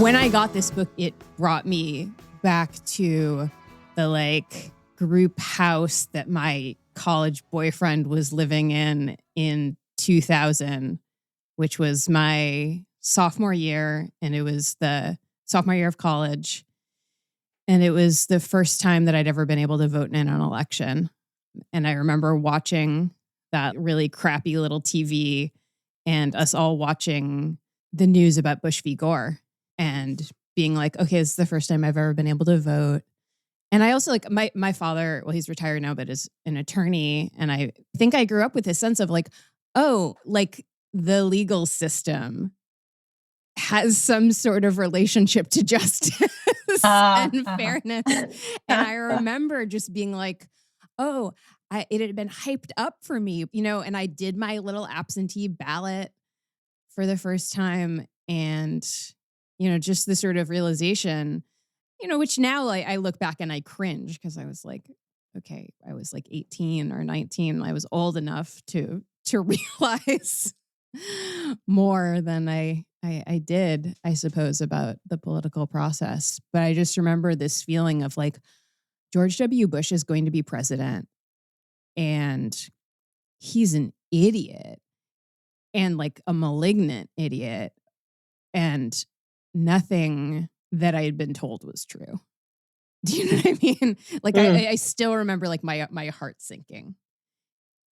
When I got this book, it brought me back to the group house that my college boyfriend was living in 2000, which was my sophomore year. And it was the sophomore year of college. And it was the first time that I'd ever been able to vote in an election. And I remember watching that really crappy little TV and us all watching the news about Bush v. Gore and being like, okay, this is the first time I've ever been able to vote. And I also my father, well, he's retired now, but is an attorney. And I think I grew up with this sense of the legal system has some sort of relationship to justice and fairness. And I remember just being like, oh, it had been hyped up for me, and I did my little absentee ballot for the first time. And, just the sort of realization, which now I look back and I cringe because I was like, okay, I was 18 or 19. I was old enough to realize more than I did, I suppose, about the political process. But I just remember this feeling of George W. Bush is going to be president and he's an idiot and a malignant idiot, and nothing that I had been told was true. Do you know what I mean? I still remember my heart sinking.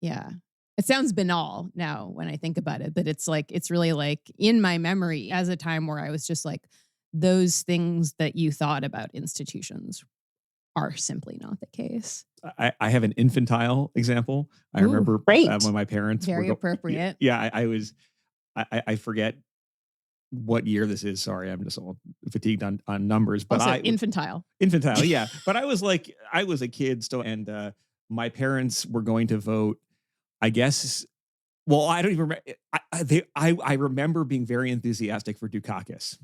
Yeah. It sounds banal now when I think about it, but it's really in my memory as a time where I was just those things that you thought about institutions are simply not the case. I have an infantile example. I remember when my parents very appropriate. Yeah, I forget what year this is. Sorry, I'm just all fatigued on numbers. But also infantile, yeah. But I was a kid still, and my parents were going to vote. I guess. Well, I don't even remember. I remember being very enthusiastic for Dukakis.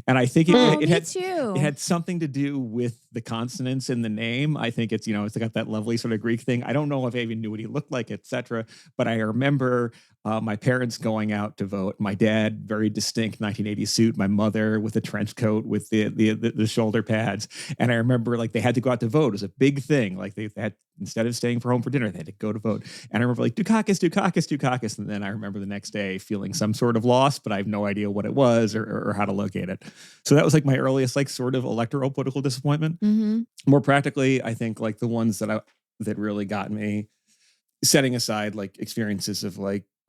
And I think it had something to do with the consonants in the name. I think it's got that lovely sort of Greek thing. I don't know if I even knew what he looked like, etc. But I remember my parents going out to vote. My dad, very distinct 1980s suit. My mother with a trench coat with the shoulder pads. And I remember they had to go out to vote. It was a big thing. They had, instead of staying for home for dinner, they had to go to vote. And I remember Dukakis. And then I remember the next day feeling some sort of loss, but I have no idea what it was or how to locate it. So that was my earliest sort of electoral political disappointment. Mm-hmm. More practically, I think the ones that really got me, setting aside experiences of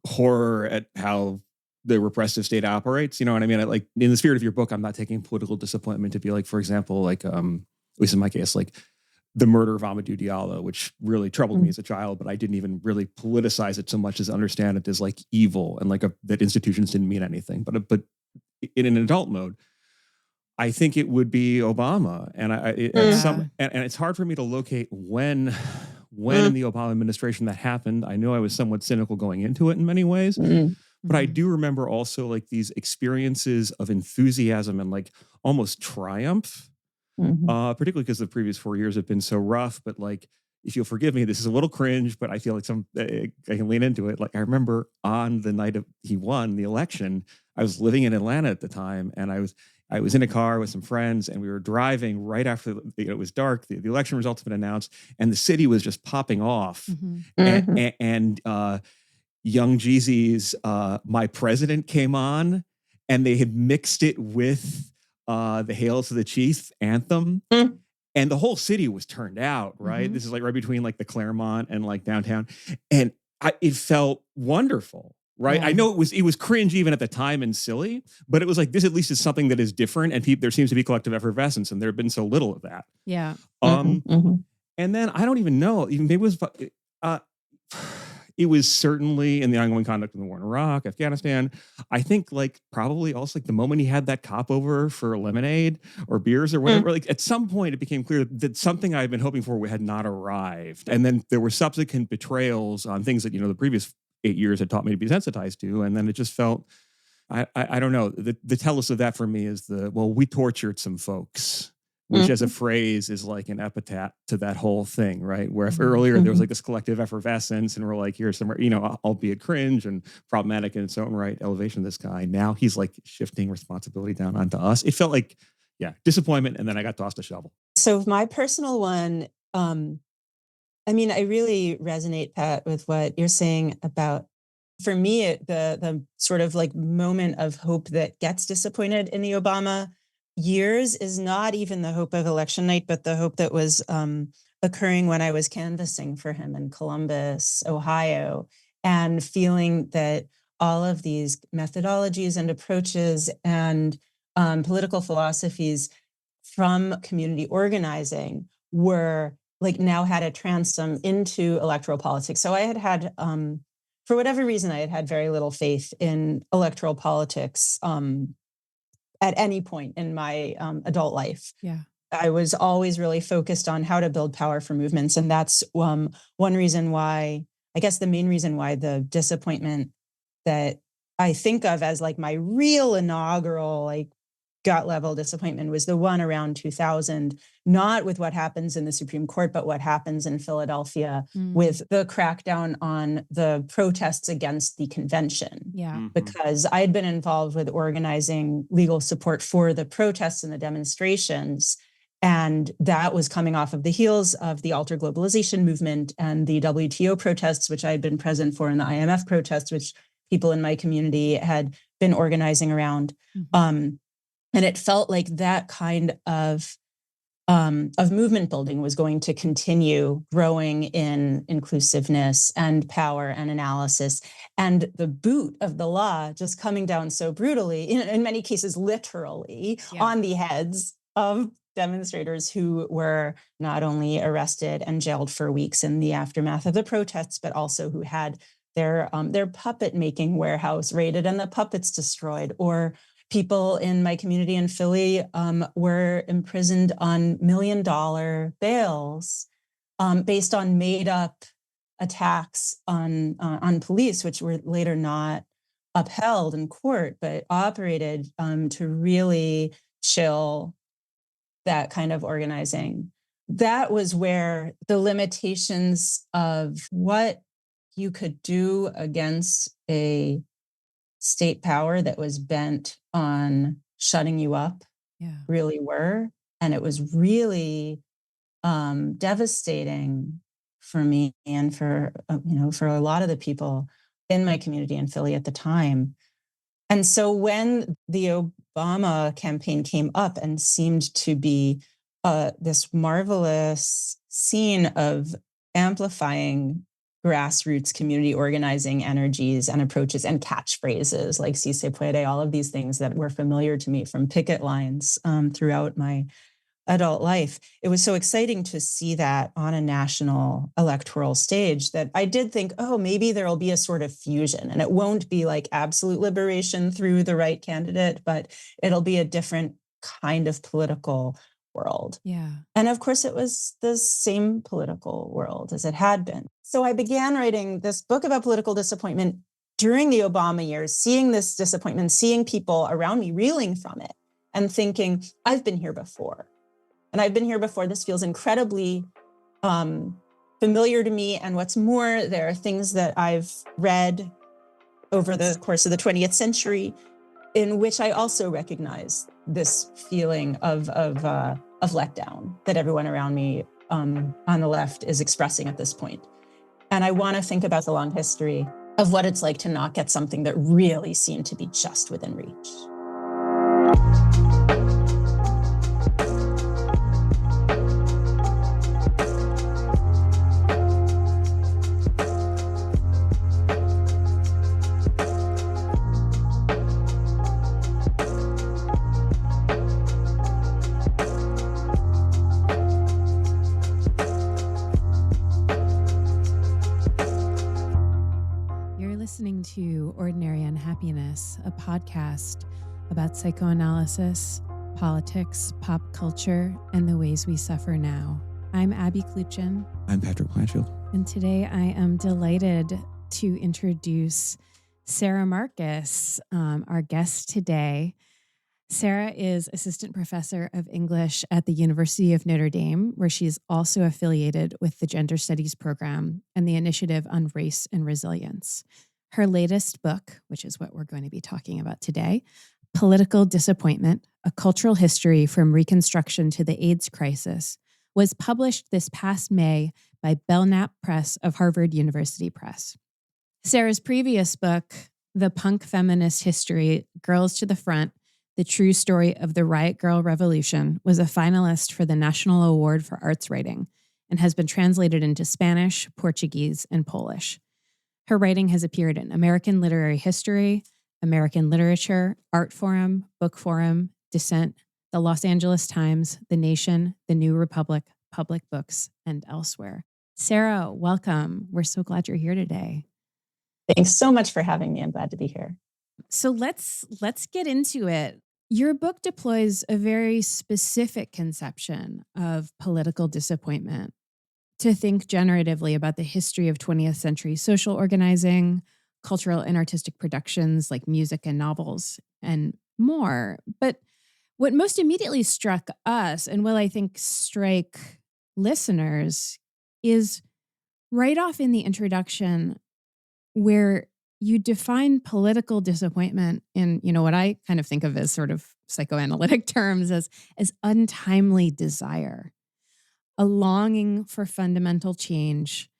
horror at how the repressive state operates. You know what I mean? In the spirit of your book, I'm not taking political disappointment to be for example, at least in my case, the murder of Amadou Diallo, which really troubled me as a child, but I didn't even really politicize it so much as understand it as evil and that institutions didn't mean anything. But in an adult mode, I think it would be Obama, and and it's hard for me to locate when in the Obama administration that happened. I know I was somewhat cynical going into it in many ways, but I do remember also these experiences of enthusiasm and almost triumph. Particularly because the previous 4 years have been so rough, but if you'll forgive me, this is a little cringe, but I feel I can lean into it. I remember on the night of he won the election, I was living in Atlanta at the time, and I was in a car with some friends, and we were driving right after it was dark. The election results had been announced, and the city was just popping off. And Young Jeezy's "My President" came on, and they had mixed it with the Hail to the Chief anthem, and the whole city was turned out, right? This is right between the Claremont and downtown, and it felt wonderful, right? I know it was cringe even at the time and silly, but it was this at least is something that is different, and there seems to be collective effervescence, and there had been so little of that. Yeah. And then I don't even know, even maybe it was certainly in the ongoing conduct of the war in Iraq, Afghanistan. I think probably also the moment he had that cop over for lemonade or beers or whatever, at some point it became clear that something I had been hoping for had not arrived. And then there were subsequent betrayals on things that, the previous 8 years had taught me to be sensitized to. And then it just felt, I don't know, the tellus of that for me is we tortured some folks which as a phrase is like an epitaph to that whole thing, right? Where if Mhm. earlier there was like this collective effervescence and we're like, here's some, albeit cringe and problematic in its own right, elevation of this guy. Now he's like shifting responsibility down onto us. It felt like, disappointment. And then I got tossed a shovel. So my personal one, I mean, I really resonate, Pat, with what you're saying about, for me, the sort of like moment of hope that gets disappointed in the Obama years is not even the hope of election night, but the hope that was occurring when I was canvassing for him in Columbus, Ohio, and feeling that all of these methodologies and approaches and political philosophies from community organizing were like now had a transom into electoral politics. So I had for whatever reason, I had very little faith in electoral politics at any point in my adult life. Yeah. I was always really focused on how to build power for movements. And that's one reason why, I guess the main reason why the disappointment that I think of as like my real inaugural, like gut level disappointment was the one around 2000, not with what happens in the Supreme Court, but what happens in Philadelphia with the crackdown on the protests against the convention. Yeah. Because I had been involved with organizing legal support for the protests and the demonstrations. And that was coming off of the heels of the Alter Globalization movement and the WTO protests, which I had been present for, and the IMF protests, which people in my community had been organizing around. And it felt like that kind of movement building was going to continue growing in inclusiveness and power and analysis. And the boot of the law just coming down so brutally, in many cases, literally, on the heads of demonstrators who were not only arrested and jailed for weeks in the aftermath of the protests, but also who had their puppet making warehouse raided and the puppets destroyed, or people in my community in Philly were imprisoned on $1 million bails based on made-up attacks on police, which were later not upheld in court, but operated to really chill that kind of organizing. That was where the limitations of what you could do against a state power that was bent on shutting you up really were. And it was really devastating for me and for a lot of the people in my community in Philly at the time. And so when the Obama campaign came up and seemed to be this marvelous scene of amplifying grassroots community organizing energies and approaches and catchphrases like "Si se puede," all of these things that were familiar to me from picket lines throughout my adult life. It was so exciting to see that on a national electoral stage that I did think, oh, maybe there'll be a sort of fusion, and it won't be like absolute liberation through the right candidate, but it'll be a different kind of political world. Yeah. And of course, it was the same political world as it had been. So I began writing this book about political disappointment during the Obama years, seeing this disappointment, seeing people around me reeling from it and thinking, I've been here before. And I've been here before. This feels incredibly familiar to me. And what's more, there are things that I've read over the course of the 20th century in which I also recognize this feeling of letdown that everyone around me on the left is expressing at this point. And I want to think about the long history of what it's like to not get something that really seemed to be just within reach. Listening to Ordinary Unhappiness, a podcast about psychoanalysis, politics, pop culture, and the ways we suffer now. I'm Abby Kluchin. I'm Patrick Blanchfield. And today I am delighted to introduce Sara Marcus, our guest today. Sara is assistant professor of English at the University of Notre Dame, where she's also affiliated with the Gender Studies program and the Initiative on Race and Resilience. Her latest book, which is what we're going to be talking about today, Political Disappointment, A Cultural History from Reconstruction to the AIDS Crisis, was published this past May by Belknap Press of Harvard University Press. Sara's previous book, The Punk Feminist History, Girls to the Front, The True Story of the Riot Girl Revolution, was a finalist for the National Award for Arts Writing and has been translated into Spanish, Portuguese, and Polish. Her writing has appeared in American Literary History, American Literature, Art Forum, Book Forum, Dissent, the Los Angeles Times, The Nation, The New Republic, Public Books, and elsewhere. Sara, welcome. We're so glad you're here today. Thanks so much for having me. I'm glad to be here. So let's get into it. Your book deploys a very specific conception of political disappointment to think generatively about the history of 20th century social organizing, cultural and artistic productions like music and novels, and more. But what most immediately struck us, and will I think strike listeners, is right off in the introduction where you define political disappointment in, what I kind of think of as sort of psychoanalytic terms as untimely desire, a longing for fundamental change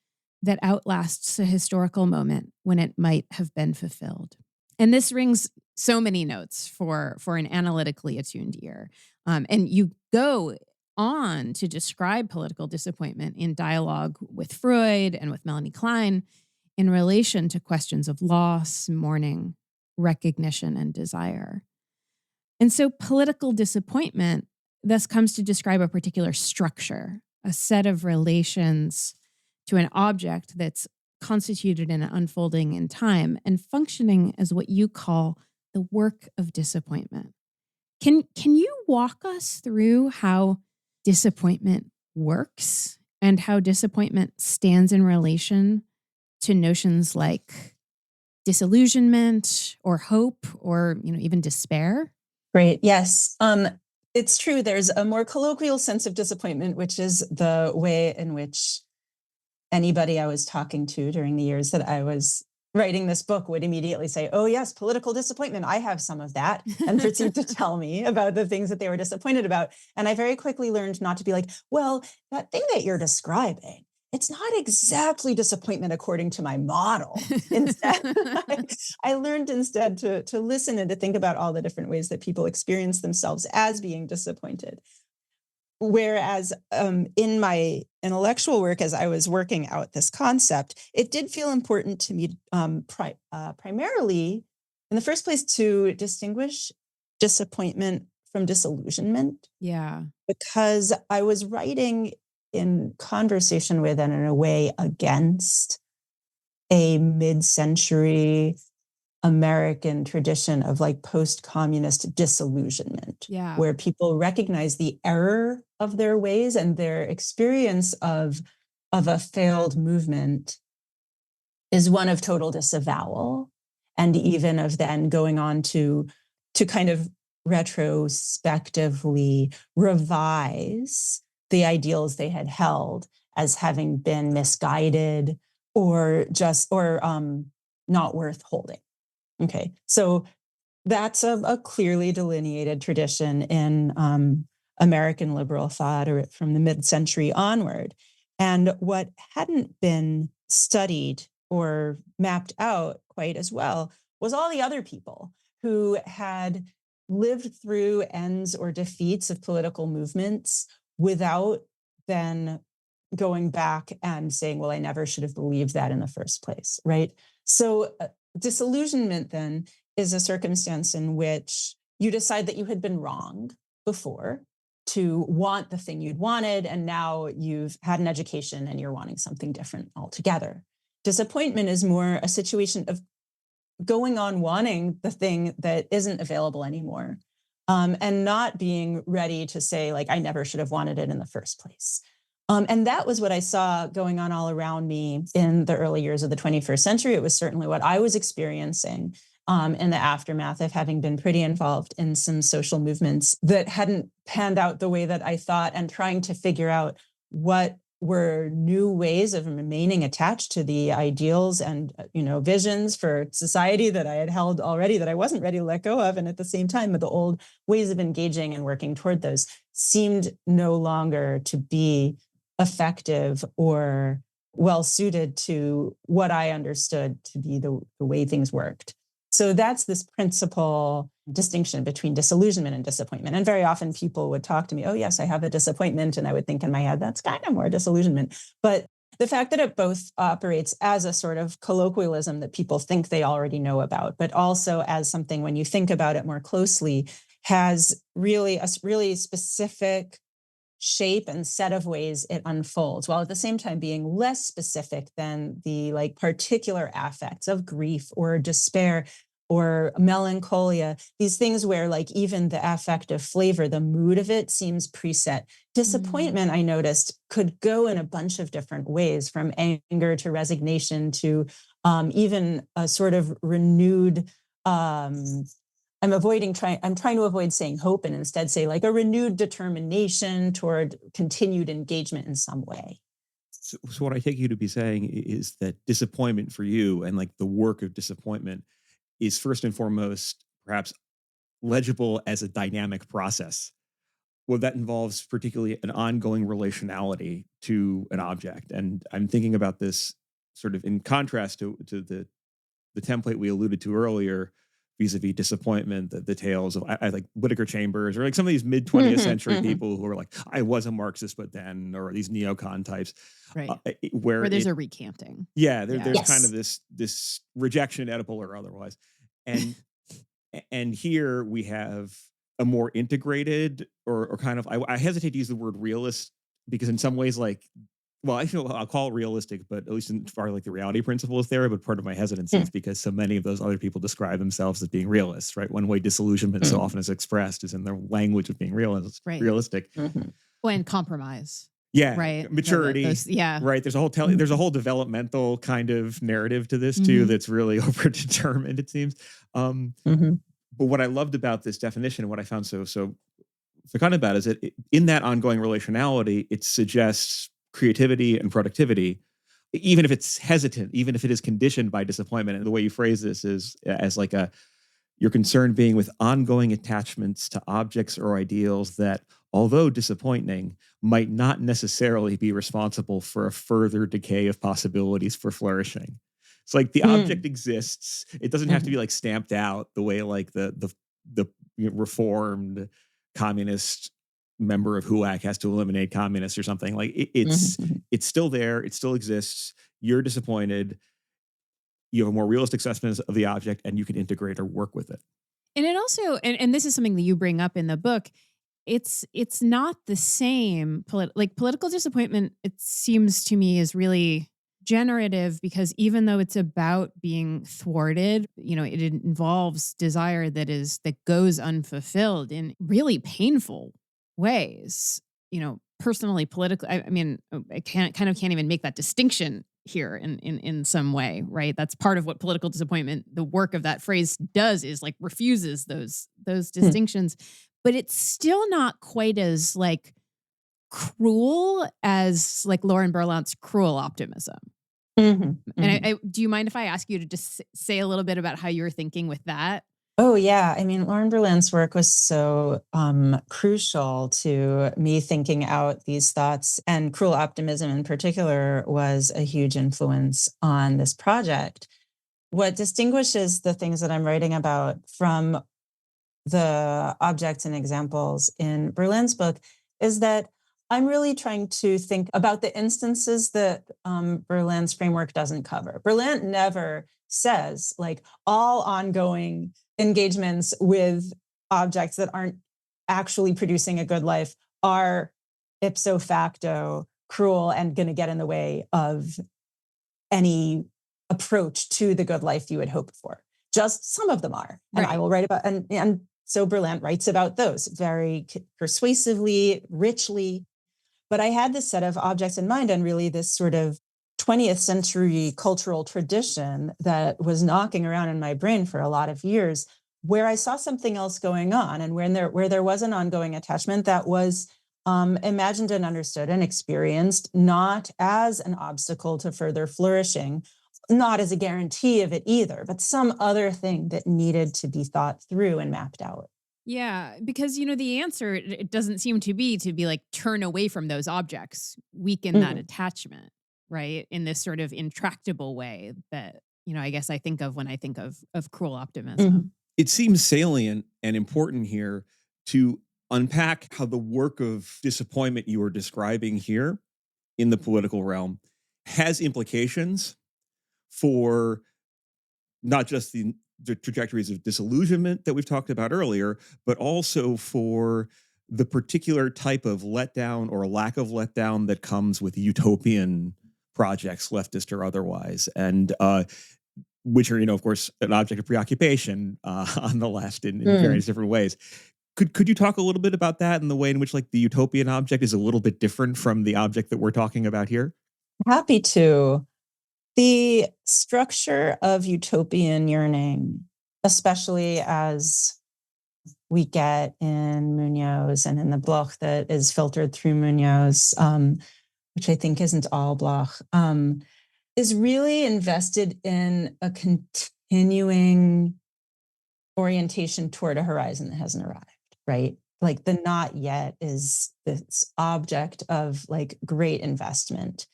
that outlasts a historical moment when it might have been fulfilled. And this rings so many notes for an analytically attuned ear. And you go on to describe political disappointment in dialogue with Freud and with Melanie Klein in relation to questions of loss, mourning, recognition, and desire. And so political disappointment thus comes to describe a particular structure, a set of relations to an object that's constituted and unfolding in time and functioning as what you call the work of disappointment. Can you walk us through how disappointment works and how disappointment stands in relation to notions like disillusionment or hope or even despair? Great. Yes. It's true. There's a more colloquial sense of disappointment, which is the way in which anybody I was talking to during the years that I was writing this book would immediately say, oh, yes, political disappointment. I have some of that, and proceed to tell me about the things that they were disappointed about. And I very quickly learned not to be like, well, that thing that you're describing, it's not exactly disappointment according to my model. Instead, I learned instead to listen and to think about all the different ways that people experience themselves as being disappointed. Whereas in my intellectual work, as I was working out this concept, it did feel important to me primarily, in the first place, to distinguish disappointment from disillusionment. Yeah. Because I was writing in conversation with and in a way against a mid-century American tradition of like post-communist disillusionment, where people recognize the error of their ways and their experience of a failed movement is one of total disavowal, and even of then going on to kind of retrospectively revise the ideals they had held as having been misguided or not worth holding. Okay, so that's a clearly delineated tradition in American liberal thought, or from the mid-century onward. And what hadn't been studied or mapped out quite as well was all the other people who had lived through ends or defeats of political movements without then going back and saying, well, I never should have believed that in the first place, right? So disillusionment then is a circumstance in which you decide that you had been wrong before to want the thing you'd wanted, and now you've had an education and you're wanting something different altogether. Disappointment is more a situation of going on wanting the thing that isn't available anymore, and not being ready to say, like, I never should have wanted it in the first place. And that was what I saw going on all around me in the early years of the 21st century. It was certainly what I was experiencing in the aftermath of having been pretty involved in some social movements that hadn't panned out the way that I thought, and trying to figure out what were new ways of remaining attached to the ideals and visions for society that I had held already, that I wasn't ready to let go of. And at the same time, the old ways of engaging and working toward those seemed no longer to be effective or well suited to what I understood to be the way things worked. So that's this principal distinction between disillusionment and disappointment. And very often people would talk to me, oh, yes, I have a disappointment. And I would think in my head, that's kind of more disillusionment. But the fact that it both operates as a sort of colloquialism that people think they already know about, but also as something, when you think about it more closely, has really a really specific shape and set of ways it unfolds, while at the same time being less specific than the particular affects of grief or despair or melancholia, these things where even the affective flavor, the mood of it seems preset. Disappointment, I noticed, could go in a bunch of different ways, from anger to resignation to even a sort of renewed I'm trying to avoid saying hope and instead say a renewed determination toward continued engagement in some way. So what I take you to be saying is that disappointment for you, and the work of disappointment, is first and foremost perhaps legible as a dynamic process. Well, that involves particularly an ongoing relationality to an object. And I'm thinking about this sort of in contrast to the template we alluded to earlier, vis-a-vis disappointment, the tales of I like Whittaker Chambers, or some of these mid 20th century people who are I was a Marxist, but then, or these neocon types, right? Where there's a recanting. Yeah, there's Yes. kind of this rejection, edible or otherwise, and and here we have a more integrated or kind of I hesitate to use the word realist, because in some ways well, I feel I'll call it realistic, but at least in far the reality principle is there. But part of my hesitancy is because so many of those other people describe themselves as being realists, right? One way disillusionment so often is expressed is in their language of being realistic. When compromise. Yeah, right. Maturity. Right. There's a whole developmental kind of narrative to this too that's really overdetermined, it seems. But what I loved about this definition, and what I found so fecund about, is that in that ongoing relationality, it suggests creativity and productivity, even if it's hesitant, even if it is conditioned by disappointment. And the way you phrase this is as your concern being with ongoing attachments to objects or ideals that, although disappointing, might not necessarily be responsible for a further decay of possibilities for flourishing. It's the object exists. It doesn't have to be stamped out the way the reformed communist member of HUAC has to eliminate communists or something. It's still there. It still exists. You're disappointed. You have a more realistic assessment of the object, and you can integrate or work with it. And it also, and this is something that you bring up in the book, it's not the same. Political disappointment, it seems to me, is really generative, because even though it's about being thwarted, it involves desire that goes unfulfilled in really painful ways, personally, politically. I mean, I can't even make that distinction here in some way, right? That's part of what political disappointment, the work of that phrase, does, is refuses those distinctions. But it's still not quite as cruel as Lauren Berlant's cruel optimism. And I do you mind if I ask you to just say a little bit about how you were thinking with that? Oh, yeah. I mean, Lauren Berlant's work was so crucial to me thinking out these thoughts, and cruel optimism in particular was a huge influence on this project. What distinguishes the things that I'm writing about from the objects and examples in Berlant's book is that I'm really trying to think about the instances that Berlant's framework doesn't cover. Berlant never says all ongoing engagements with objects that aren't actually producing a good life are ipso facto cruel and going to get in the way of any approach to the good life you would hope for. Just some of them are. And I will write about, and so Berlant writes about those very persuasively, richly. But I had this set of objects in mind, and really this sort of 20th century cultural tradition that was knocking around in my brain for a lot of years, where I saw something else going on, and where there was an ongoing attachment that was imagined and understood and experienced not as an obstacle to further flourishing, not as a guarantee of it either, but some other thing that needed to be thought through and mapped out. Yeah, because the answer it doesn't seem to be like turn away from those objects, weaken that attachment, right? In this sort of intractable way that I guess I think of when I think of cruel optimism. It seems salient and important here to unpack how the work of disappointment you are describing here in the political realm has implications for not just the trajectories of disillusionment that we've talked about earlier, but also for the particular type of letdown or lack of letdown that comes with utopian projects, leftist or otherwise, and which are, of course, an object of preoccupation on the left in various different ways. Could you talk a little bit about that and the way in which, like, the utopian object is a little bit different from the object that we're talking about here? Happy to. The structure of utopian yearning, especially as we get in Munoz and in the Bloch that is filtered through Munoz, which I think isn't all Bloch, is really invested in a continuing orientation toward a horizon that hasn't arrived, right? Like the not yet is this object of like great investment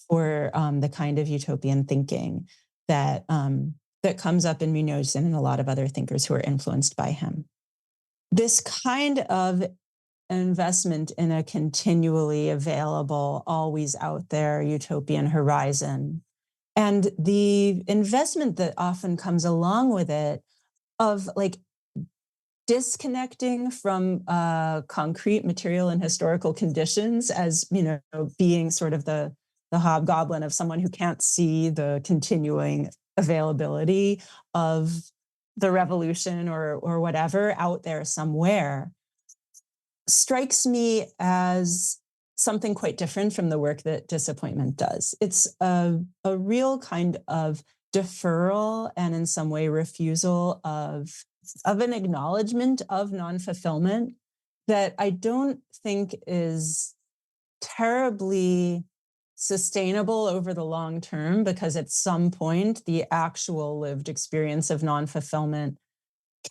for the kind of utopian thinking that that comes up in Munoz and in a lot of other thinkers who are influenced by him. This kind of investment in a continually available, always out there utopian horizon, and the investment that often comes along with it of like disconnecting from concrete material and historical conditions as being sort of the hobgoblin of someone who can't see the continuing availability of the revolution or whatever out there somewhere, strikes me as something quite different from the work that disappointment does. It's a real kind of deferral and in some way refusal of an acknowledgement of non-fulfillment that I don't think is terribly sustainable over the long term, because at some point the actual lived experience of non-fulfillment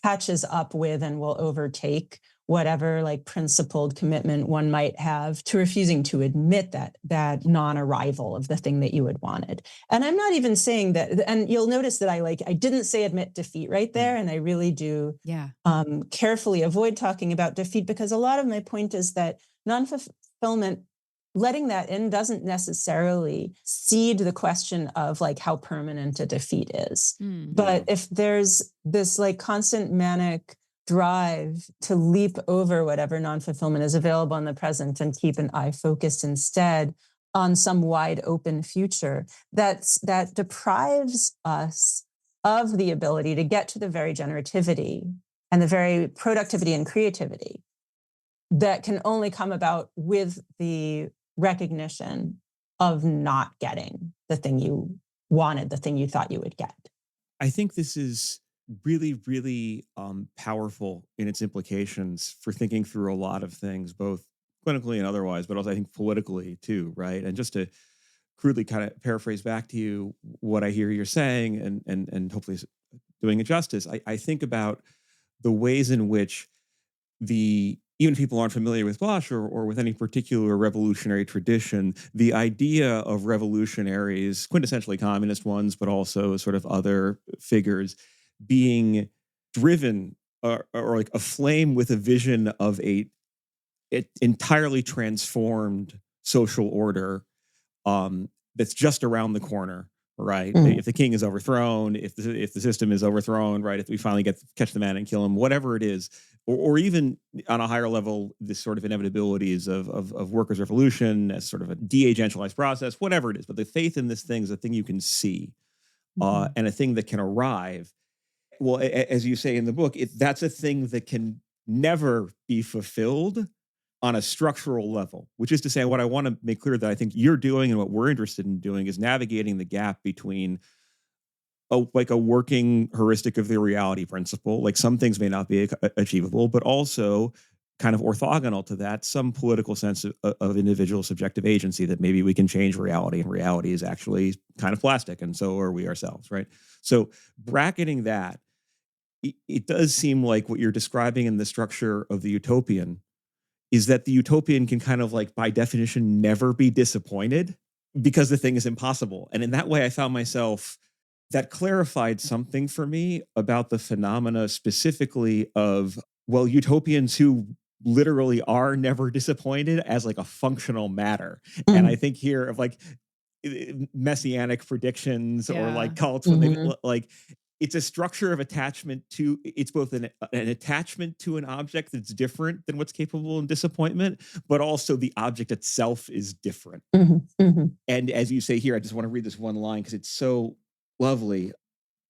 catches up with and will overtake whatever like principled commitment one might have to refusing to admit that non-arrival of the thing that you had wanted. And I'm not even saying that, and you'll notice that I didn't say admit defeat right there, and I really do carefully avoid talking about defeat, because a lot of my point is that non-fulfillment, letting that in doesn't necessarily cede the question of like how permanent a defeat is. But if there's this like constant manic drive to leap over whatever non-fulfillment is available in the present and keep an eye focused instead on some wide open future, that deprives us of the ability to get to the very generativity and the very productivity and creativity that can only come about with the recognition of not getting the thing you wanted, the thing you thought you would get. I think this is really, really powerful in its implications for thinking through a lot of things, both clinically and otherwise, but also I think politically too, right? And just to crudely kind of paraphrase back to you what I hear you're saying, and hopefully doing it justice, I think about the ways in which even if people aren't familiar with Bloch or with any particular revolutionary tradition, the idea of revolutionaries, quintessentially communist ones, but also sort of other figures, being driven or like aflame with a vision of a entirely transformed social order that's just around the corner, right? If the king is overthrown, if the system is overthrown, right? If we finally catch the man and kill him, whatever it is, or even on a higher level, this sort of inevitabilities of workers' revolution as sort of a de-agentialized process, whatever it is. But the faith in this thing is a thing you can see and a thing that can arrive. Well, as you say in the book, that's a thing that can never be fulfilled on a structural level, which is to say, what I want to make clear that I think you're doing and what we're interested in doing is navigating the gap between a working heuristic of the reality principle. Like some things may not be achievable, but also kind of orthogonal to that, some political sense of individual subjective agency that maybe we can change reality, and reality is actually kind of plastic, and so are we ourselves, right? So bracketing that, it does seem like what you're describing in the structure of the utopian is that the utopian can kind of like, by definition, never be disappointed because the thing is impossible. And in that way, I found myself, that clarified something for me about the phenomena specifically of, well, utopians who literally are never disappointed as like a functional matter. Mm-hmm. And I think here of like messianic predictions or like cults, when they like, it's a structure of attachment to, it's both an attachment to an object that's different than what's capable of disappointment, but also the object itself is different. And as you say here, I just want to read this one line because it's so lovely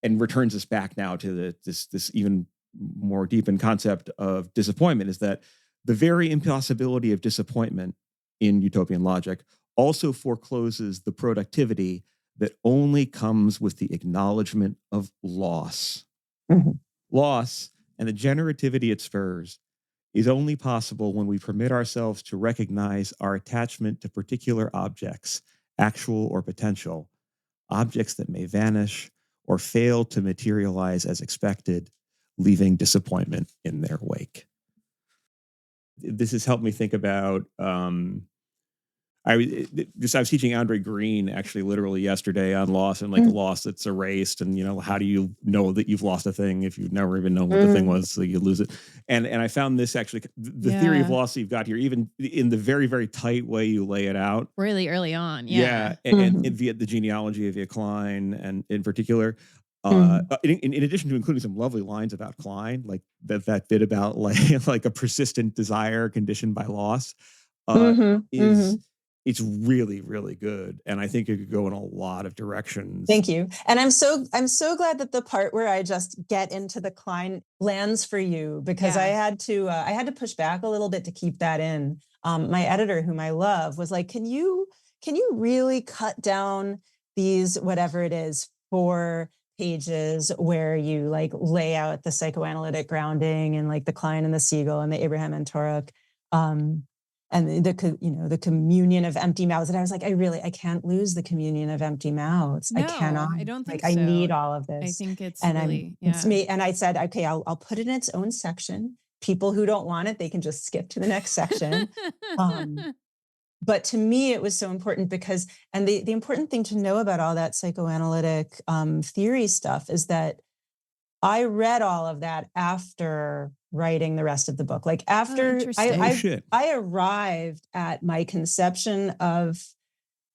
and returns us back now to this even more deepened concept of disappointment, is that the very impossibility of disappointment in utopian logic also forecloses the productivity that only comes with the acknowledgement of loss. Loss and the generativity it spurs is only possible when we permit ourselves to recognize our attachment to particular objects, actual or potential, objects that may vanish or fail to materialize as expected, leaving disappointment in their wake. This has helped me think about I was teaching Andre Green actually literally yesterday on loss and like a loss that's erased, and how do you know that you've lost a thing if you've never even known what the thing was, so you lose it. And I found this actually, the theory of loss you've got here, even in the very, very tight way you lay it out really early on. And via the genealogy of Klein, and in particular, in addition to including some lovely lines about Klein, like that bit about like a persistent desire conditioned by loss, it's really, really good. And I think it could go in a lot of directions. Thank you. And I'm so glad that the part where I just get into the Klein lands for you, because I had to push back a little bit to keep that in. My editor, whom I love, was like, can you really cut down these, whatever it is, 4 pages where you like lay out the psychoanalytic grounding and like the Klein and the Siegel and the Abraham and Torok, and the communion of empty mouths. And I was like, I can't lose the communion of empty mouths. No, I cannot. I don't think like, so. I need all of this. I think it's it's me. And I said, okay, I'll put it in its own section. People who don't want it, they can just skip to the next section. But to me, it was so important because, and the important thing to know about all that psychoanalytic theory stuff is that I read all of that after writing the rest of the book. Like after I arrived at my conception of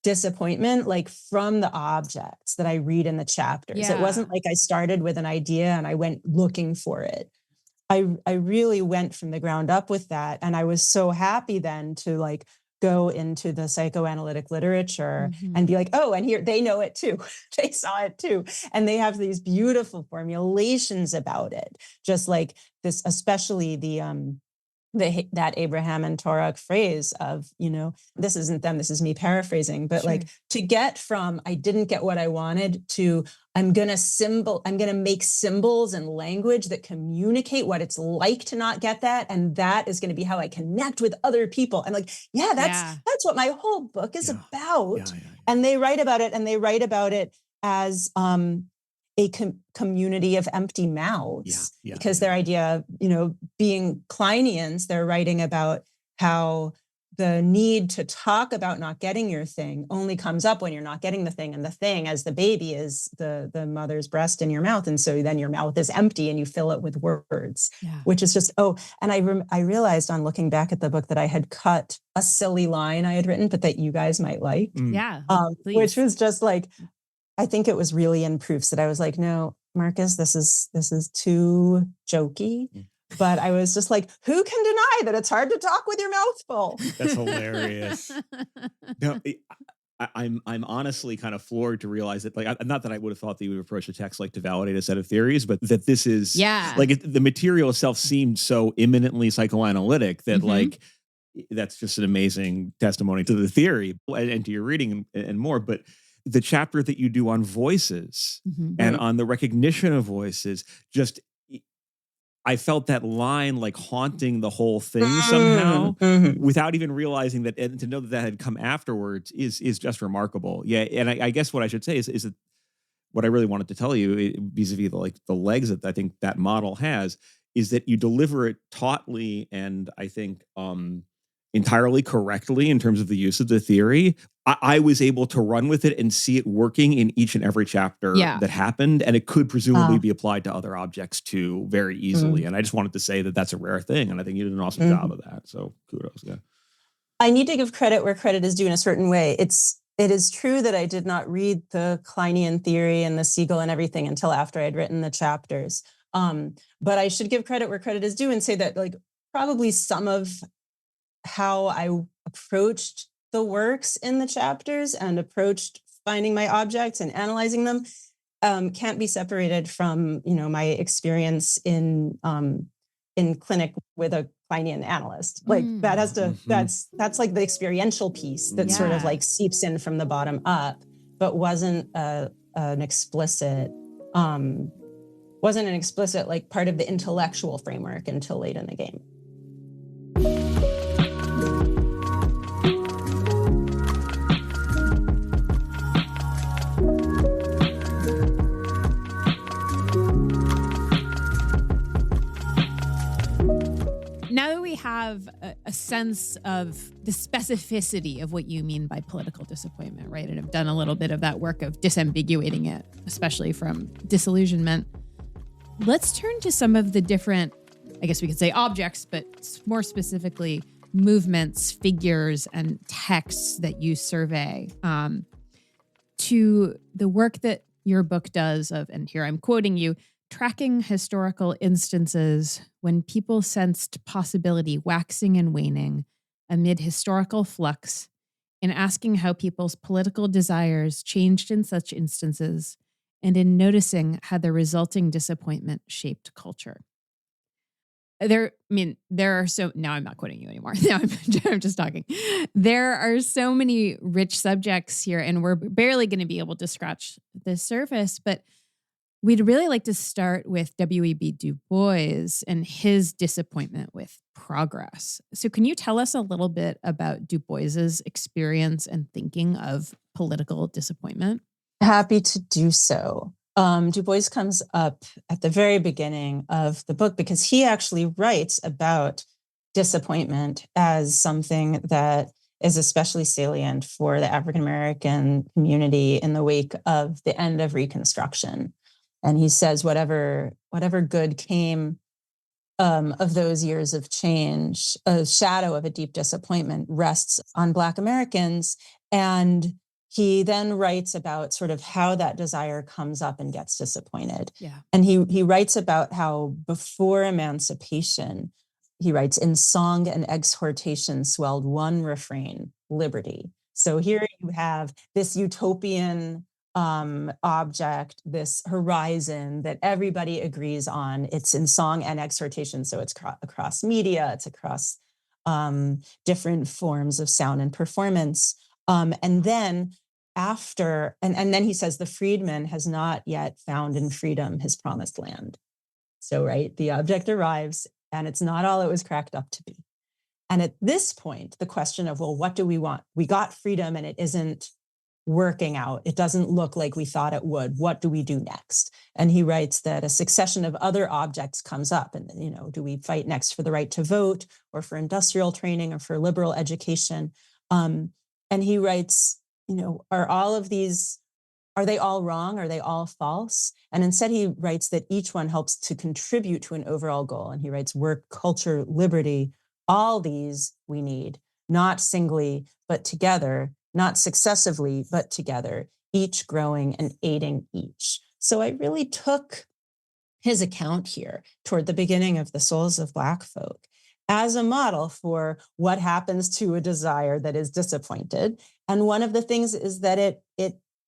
disappointment, like from the objects that I read in the chapters. Yeah. It wasn't like I started with an idea and I went looking for it. I really went from the ground up with that. And I was so happy then to like go into the psychoanalytic literature and be like, oh, and here they know it too. They saw it too. And they have these beautiful formulations about it. Just like this, especially that Abraham and Torok phrase of, this isn't them, this is me paraphrasing, but like to get from, I didn't get what I wanted to, I'm going to make symbols and language that communicate what it's like to not get that. And that is going to be how I connect with other people. I'm like, that's what my whole book is about. And they write about it as, a community of empty mouths, because their idea of, being Kleinians, they're writing about how the need to talk about not getting your thing only comes up when you're not getting the thing. And the thing as the baby is the mother's breast in your mouth. And so then your mouth is empty and you fill it with words, which is just, and I realized on looking back at the book that I had cut a silly line I had written, but that you guys might like. Which was just like, I think it was really in proofs that I was like, no, Marcus, this is too jokey. But I was just like, who can deny that it's hard to talk with your mouth full? That's hilarious. No, I'm honestly kind of floored to realize that, like, not that I would have thought that you would approach a text like to validate a set of theories, but that this is like the material itself seemed so imminently psychoanalytic that like that's just an amazing testimony to the theory and to your reading and more. But the chapter that you do on voices and on the recognition of voices, just I felt that line like haunting the whole thing somehow without even realizing that, and to know that had come afterwards is just remarkable. Yeah. And I guess what I should say is that what I really wanted to tell you vis-a-vis the legs that I think that model has is that you deliver it tautly and I think entirely correctly in terms of the use of the theory. I was able to run with it and see it working in each and every chapter that happened, and it could presumably be applied to other objects too very easily. And I just wanted to say that that's a rare thing, and I think you did an awesome job of that. So kudos. Yeah, I need to give credit where credit is due in a certain way. It is true that I did not read the Kleinian theory and the Siegel and everything until after I had written the chapters. But I should give credit where credit is due and say that like probably some of how I approached the works in the chapters and approached finding my objects and analyzing them can't be separated from, my experience in clinic with a Kleinian analyst. Like that has to, that's like the experiential piece that sort of like seeps in from the bottom up, but wasn't an explicit like part of the intellectual framework until late in the game. Now that we have a sense of the specificity of what you mean by political disappointment, right? And have done a little bit of that work of disambiguating it, especially from disillusionment. Let's turn to some of the different, I guess we could say objects, but more specifically movements, figures, and texts that you survey to the work that your book does of, and here I'm quoting you, tracking historical instances when people sensed possibility waxing and waning amid historical flux, and asking how people's political desires changed in such instances, and in noticing how the resulting disappointment shaped culture. Now I'm not quoting you anymore. Now I'm just talking. There are so many rich subjects here, and we're barely going to be able to scratch the surface, but we'd really like to start with W.E.B. DuBois and his disappointment with progress. So can you tell us a little bit about DuBois's experience and thinking of political disappointment? Happy to do so. DuBois comes up at the very beginning of the book because he actually writes about disappointment as something that is especially salient for the African-American community in the wake of the end of Reconstruction. And he says whatever good came of those years of change, a shadow of a deep disappointment rests on Black Americans. And he then writes about sort of how that desire comes up and gets disappointed. Yeah. And he writes about how before emancipation, he writes, in song and exhortation swelled one refrain, liberty. So here you have this utopian object, this horizon that everybody agrees on. It's in song and exhortation. So it's across media, it's across different forms of sound and performance. And then then he says, the freedman has not yet found in freedom his promised land. So, right, the object arrives and it's not all it was cracked up to be. And at this point, the question of, well, what do we want? We got freedom and it isn't working out. It doesn't look like we thought it would. What do we do next? And he writes that a succession of other objects comes up. And, do we fight next for the right to vote or for industrial training or for liberal education? And he writes, are they all wrong? Are they all false? And instead he writes that each one helps to contribute to an overall goal. And he writes work, culture, liberty, all these we need, not singly, but together, not successively, but together, each growing and aiding each. So I really took his account here toward the beginning of the Souls of Black Folk as a model for what happens to a desire that is disappointed. And one of the things is that it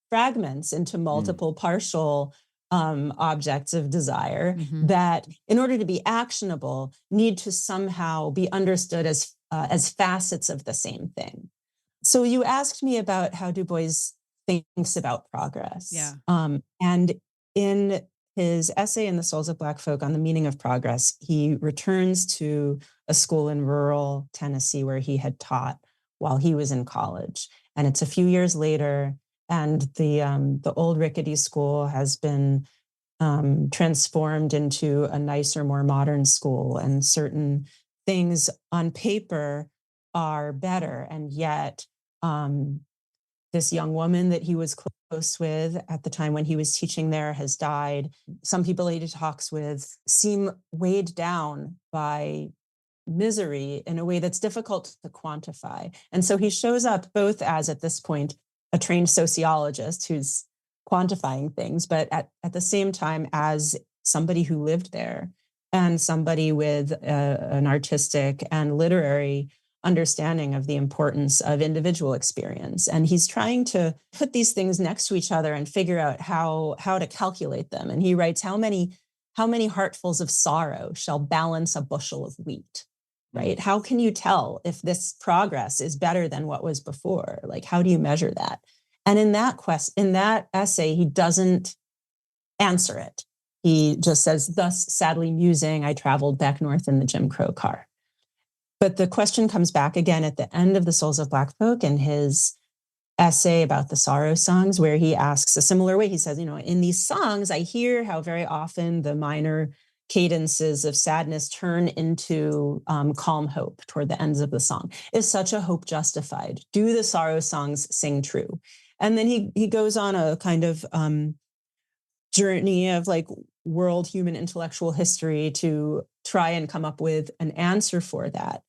fragments into multiple partial objects of desire that, in order to be actionable, need to somehow be understood as as facets of the same thing. So you asked me about how DuBois thinks about progress. Yeah. And in his essay in The Souls of Black Folk on the meaning of progress, he returns to a school in rural Tennessee where he had taught while he was in college. And it's a few years later, and the old rickety school has been transformed into a nicer, more modern school, and certain things on paper are better. And yet this young woman that he was close with at the time when he was teaching there has died. Some people he talks with seem weighed down by misery in a way that's difficult to quantify. And so he shows up both as, at this point, a trained sociologist who's quantifying things, but at the same time as somebody who lived there and somebody with an artistic and literary understanding of the importance of individual experience. And he's trying to put these things next to each other and figure out how to calculate them. And he writes, how many heartfuls of sorrow shall balance a bushel of wheat, right? How can you tell if this progress is better than what was before? Like, how do you measure that? And in that essay, he doesn't answer it. He just says, thus sadly musing, I traveled back north in the Jim Crow car. But the question comes back again at the end of The Souls of Black Folk in his essay about the sorrow songs, where he asks a similar way. He says, in these songs, I hear how very often the minor cadences of sadness turn into calm hope toward the ends of the song. Is such a hope justified? Do the sorrow songs sing true? And then he goes on a kind of journey of like world human intellectual history to try and come up with an answer for that.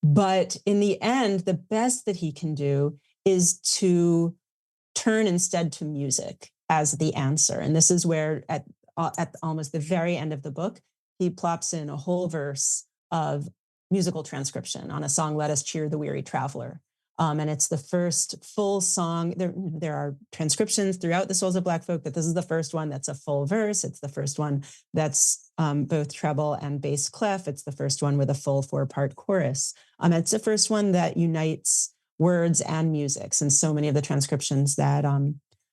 But in the end, the best that he can do is to turn instead to music as the answer. And this is where at almost the very end of the book, he plops in a whole verse of musical transcription on a song, Let Us Cheer the Weary Traveler. And it's the first full song. There are transcriptions throughout The Souls of Black Folk, but this is the first one that's a full verse. It's the first one that's both treble and bass clef. It's the first one with a full 4-part chorus. It's the first one that unites words and musics. And so many of the transcriptions that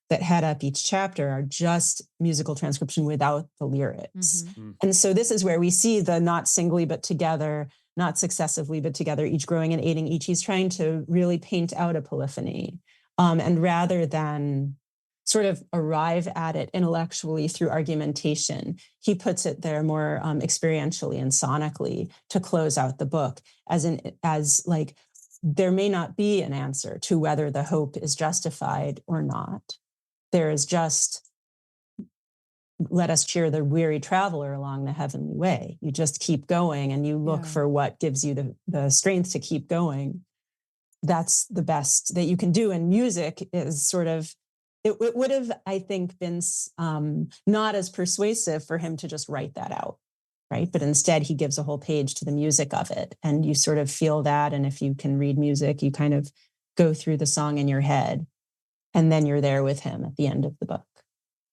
head up each chapter are just musical transcription without the lyrics. Mm-hmm. And so this is where we see the not singly but together, not successively but together, each growing and aiding each. He's trying to really paint out a polyphony. And rather than sort of arrive at it intellectually through argumentation, he puts it there more experientially and sonically to close out the book as like, there may not be an answer to whether the hope is justified or not. There is just, let us cheer the weary traveler along the heavenly way. You just keep going and you look for what gives you the strength to keep going. That's the best that you can do. And music is sort of, it would have, I think, been not as persuasive for him to just write that out, right? But instead he gives a whole page to the music of it. And you sort of feel that. And if you can read music, you kind of go through the song in your head. And then you're there with him at the end of the book.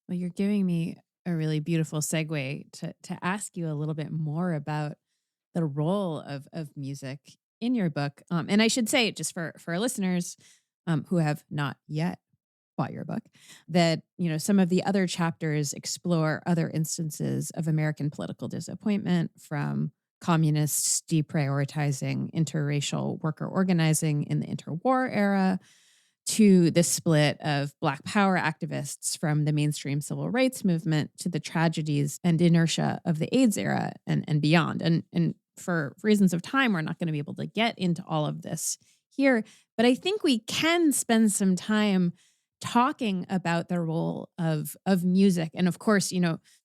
Well, you're giving me a really beautiful segue to ask you a little bit more about the role of music in your book. And I should say, just for our listeners who have not yet bought your book, that some of the other chapters explore other instances of American political disappointment, from communists deprioritizing interracial worker organizing in the interwar era, to the split of Black Power activists from the mainstream civil rights movement, to the tragedies and inertia of the AIDS era and beyond. And for reasons of time, we're not going to be able to get into all of this here. But I think we can spend some time talking about the role of music. And of course,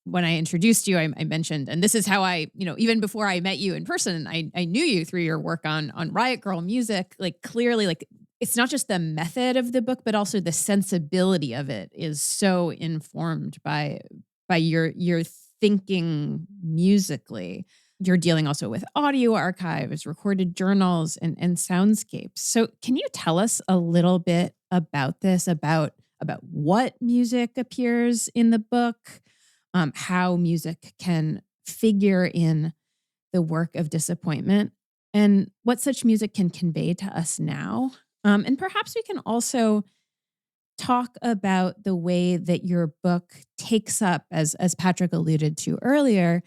when I introduced you, I mentioned, and this is how I, even before I met you in person, I knew you through your work on Riot Grrrl music. Like, clearly, like, it's not just the method of the book, but also the sensibility of it is so informed by your thinking musically. You're dealing also with audio archives, recorded journals, and soundscapes. So can you tell us a little bit about this, about what music appears in the book, how music can figure in the work of disappointment, and what such music can convey to us now. And perhaps we can also talk about the way that your book takes up, as Patrick alluded to earlier,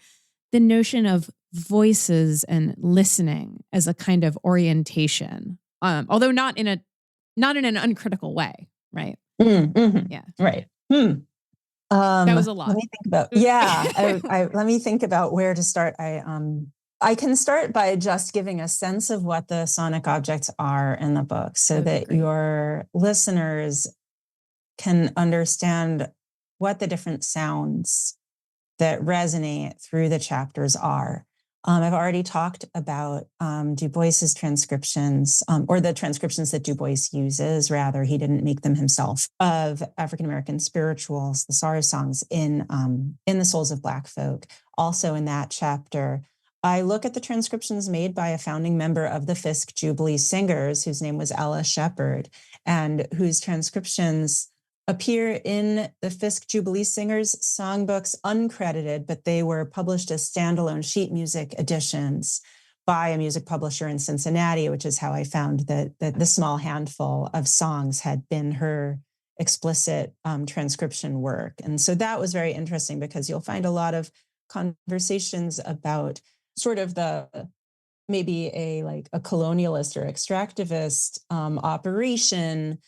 the notion of voices and listening as a kind of orientation, although not in an uncritical way, right? Mm-hmm. Yeah, right. That was a lot. Let me think about. Let me think about where to start. I can start by just giving a sense of what the sonic objects are in the book, so that your listeners can understand what the different sounds that resonate through the chapters are. I've already talked about DuBois's transcriptions, or the transcriptions that DuBois uses, rather, he didn't make them himself, of African-American spirituals, the sorrow songs in The Souls of Black Folk. Also in that chapter, I look at the transcriptions made by a founding member of the Fisk Jubilee Singers, whose name was Ella Shepard, and whose transcriptions appear in the Fisk Jubilee Singers songbooks uncredited, but they were published as standalone sheet music editions by a music publisher in Cincinnati, which is how I found that the small handful of songs had been her explicit transcription work. And so that was very interesting, because you'll find a lot of conversations about sort of maybe a colonialist or extractivist operation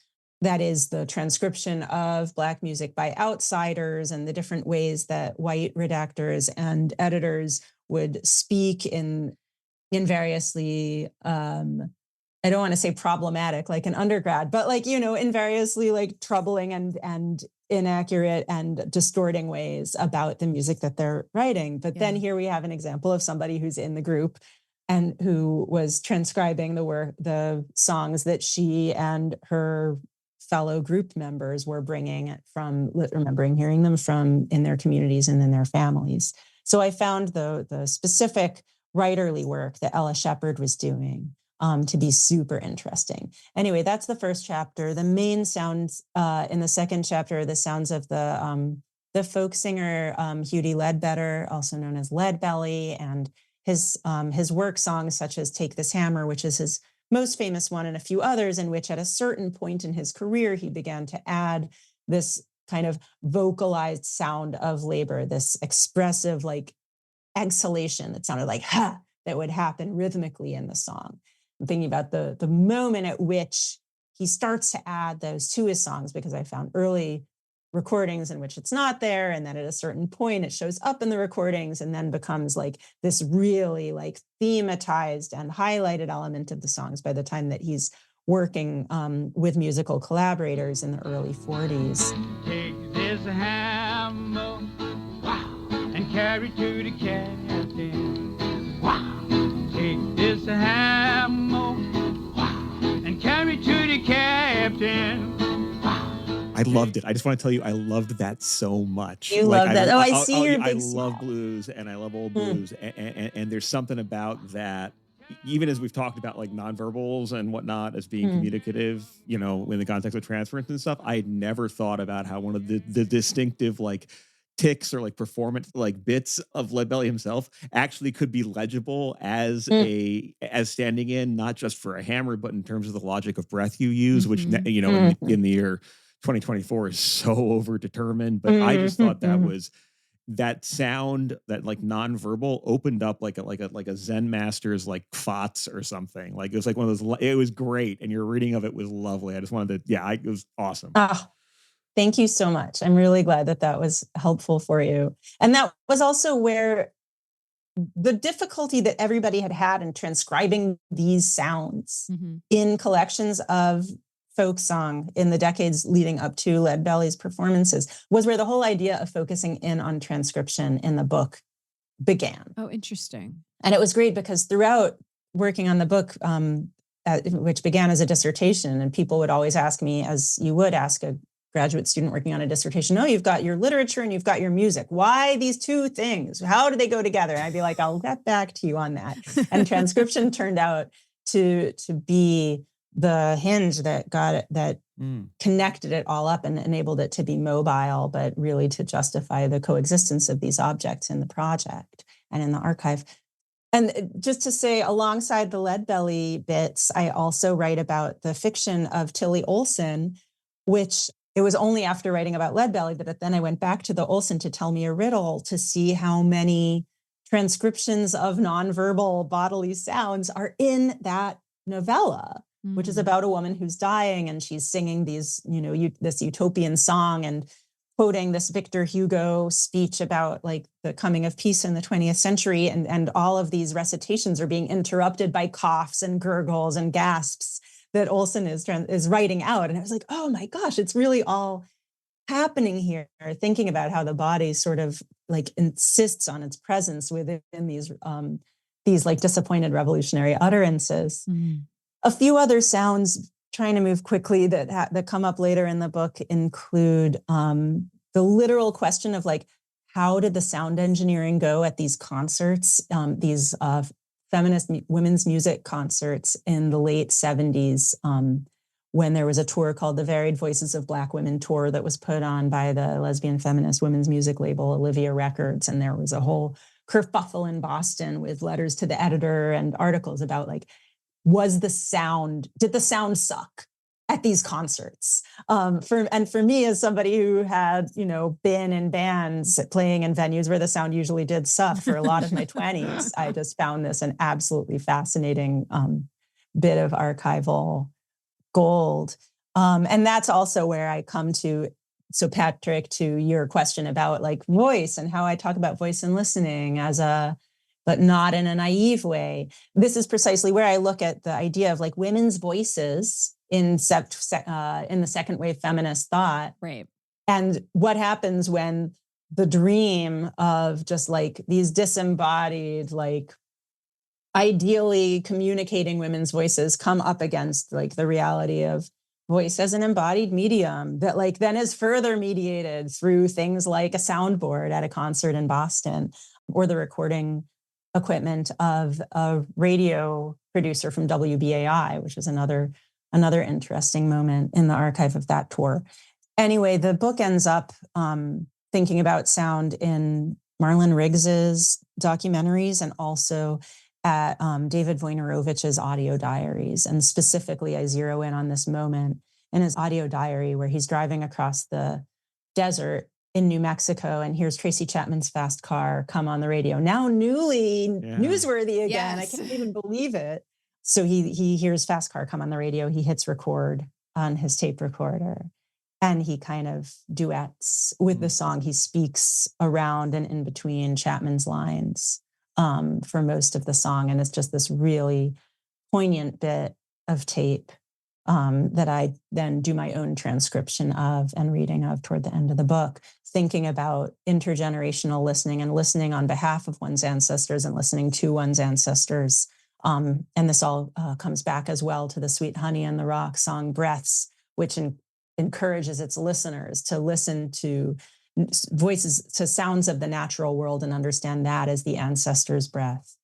that is the transcription of Black music by outsiders, and the different ways that white redactors and editors would speak in variously, I don't want to say problematic like an undergrad, but in variously troubling and inaccurate and distorting ways about the music that they're writing. But then here we have an example of somebody who's in the group and who was transcribing the songs that she and her fellow group members were bringing from, remembering hearing them from in their communities and in their families. So I found the specific writerly work that Ella Shepard was doing to be super interesting. Anyway, that's the first chapter. The main sounds in the second chapter are the sounds of the folk singer Hughie Ledbetter, also known as Leadbelly, and his work songs such as Take This Hammer, which is his most famous one, and a few others, in which at a certain point in his career, he began to add this kind of vocalized sound of labor, this expressive exhalation that sounded like ha, that would happen rhythmically in the song. I'm thinking about the moment at which he starts to add those to his songs, because I found early recordings in which it's not there, and then at a certain point it shows up in the recordings and then becomes this really thematized and highlighted element of the songs by the time that he's working with musical collaborators in the early 40s. Take this hammer, wow, and carry to the captain. Wow. Take this hammer, wow, and carry to the captain. I loved it. I just want to tell you, I loved that so much. You love that? I see your I big love blues, and I love old blues, and there's something about that. Even as we've talked about nonverbals and whatnot as being communicative, in the context of transference and stuff, I had never thought about how one of the distinctive ticks or performance bits of Leadbelly himself actually could be legible as as standing in, not just for a hammer, but in terms of the logic of breath you use, which in the year 2024 is so overdetermined. But I just thought that sound, that nonverbal, opened up like a Zen master's Kvatz or something. It was one of those. It was great, and your reading of it was lovely. I just wanted to, it was awesome. Oh, thank you so much. I'm really glad that was helpful for you, and that was also where the difficulty that everybody had in transcribing these sounds in collections of folk song in the decades leading up to Leadbelly's performances was where the whole idea of focusing in on transcription in the book began. Oh, interesting. And it was great because throughout working on the book, which began as a dissertation, and people would always ask me, as you would ask a graduate student working on a dissertation, you've got your literature and you've got your music. Why these two things? How do they go together? And I'd be like, I'll get back to you on that. And transcription turned out to be the hinge that connected it all up and enabled it to be mobile, but really to justify the coexistence of these objects in the project and in the archive. And just to say, alongside the Leadbelly bits, I also write about the fiction of Tilly Olson, which it was only after writing about Leadbelly that then I went back to the Olson to tell me a riddle to see how many transcriptions of nonverbal bodily sounds are in that novella, which is about a woman who's dying and she's singing these, this utopian song and quoting this Victor Hugo speech about like the coming of peace in the 20th century. And all of these recitations are being interrupted by coughs and gurgles and gasps that Olson is writing out. And I was like, oh my gosh, it's really all happening here. Thinking about how the body sort of like insists on its presence within these like disappointed revolutionary utterances. A few other sounds, trying to move quickly, that come up later in the book include the literal question of like, how did the sound engineering go at these concerts, these feminist women's music concerts in the late 70s, when there was a tour called the Varied Voices of Black Women Tour that was put on by the lesbian feminist women's music label Olivia Records. And there was a whole kerfuffle in Boston with letters to the editor and articles about like, did the sound suck at these concerts? For me, as somebody who had, been in bands playing in venues where the sound usually did suck for a lot of my 20s, I just found this an absolutely fascinating bit of archival gold. And that's also where I come to. So Patrick, to your question about like voice and how I talk about voice and listening but not in a naive way. This is precisely where I look at the idea of like women's voices in the second wave feminist thought. Right. And what happens when the dream of just like these disembodied, like ideally communicating women's voices come up against like the reality of voice as an embodied medium that like then is further mediated through things like a soundboard at a concert in Boston or the recording equipment of a radio producer from WBAI, which is another interesting moment in the archive of that tour. Anyway, the book ends up thinking about sound in Marlon Riggs's documentaries and also at David Wojnarowicz's audio diaries. And specifically, I zero in on this moment in his audio diary where he's driving across the desert in New Mexico and hears Tracy Chapman's Fast Car come on the radio. Now newly newsworthy again. Yes. I can't even believe it. So he hears Fast Car come on the radio. He hits record on his tape recorder and he kind of duets with the song. He speaks around and in between Chapman's lines for most of the song. And it's just this really poignant bit of tape that I then do my own transcription of and reading of toward the end of the book, thinking about intergenerational listening and listening on behalf of one's ancestors and listening to one's ancestors. And this all comes back as well to the Sweet Honey and the Rock song Breaths, which encourages its listeners to listen to voices, to sounds of the natural world and understand that as the ancestor's breath.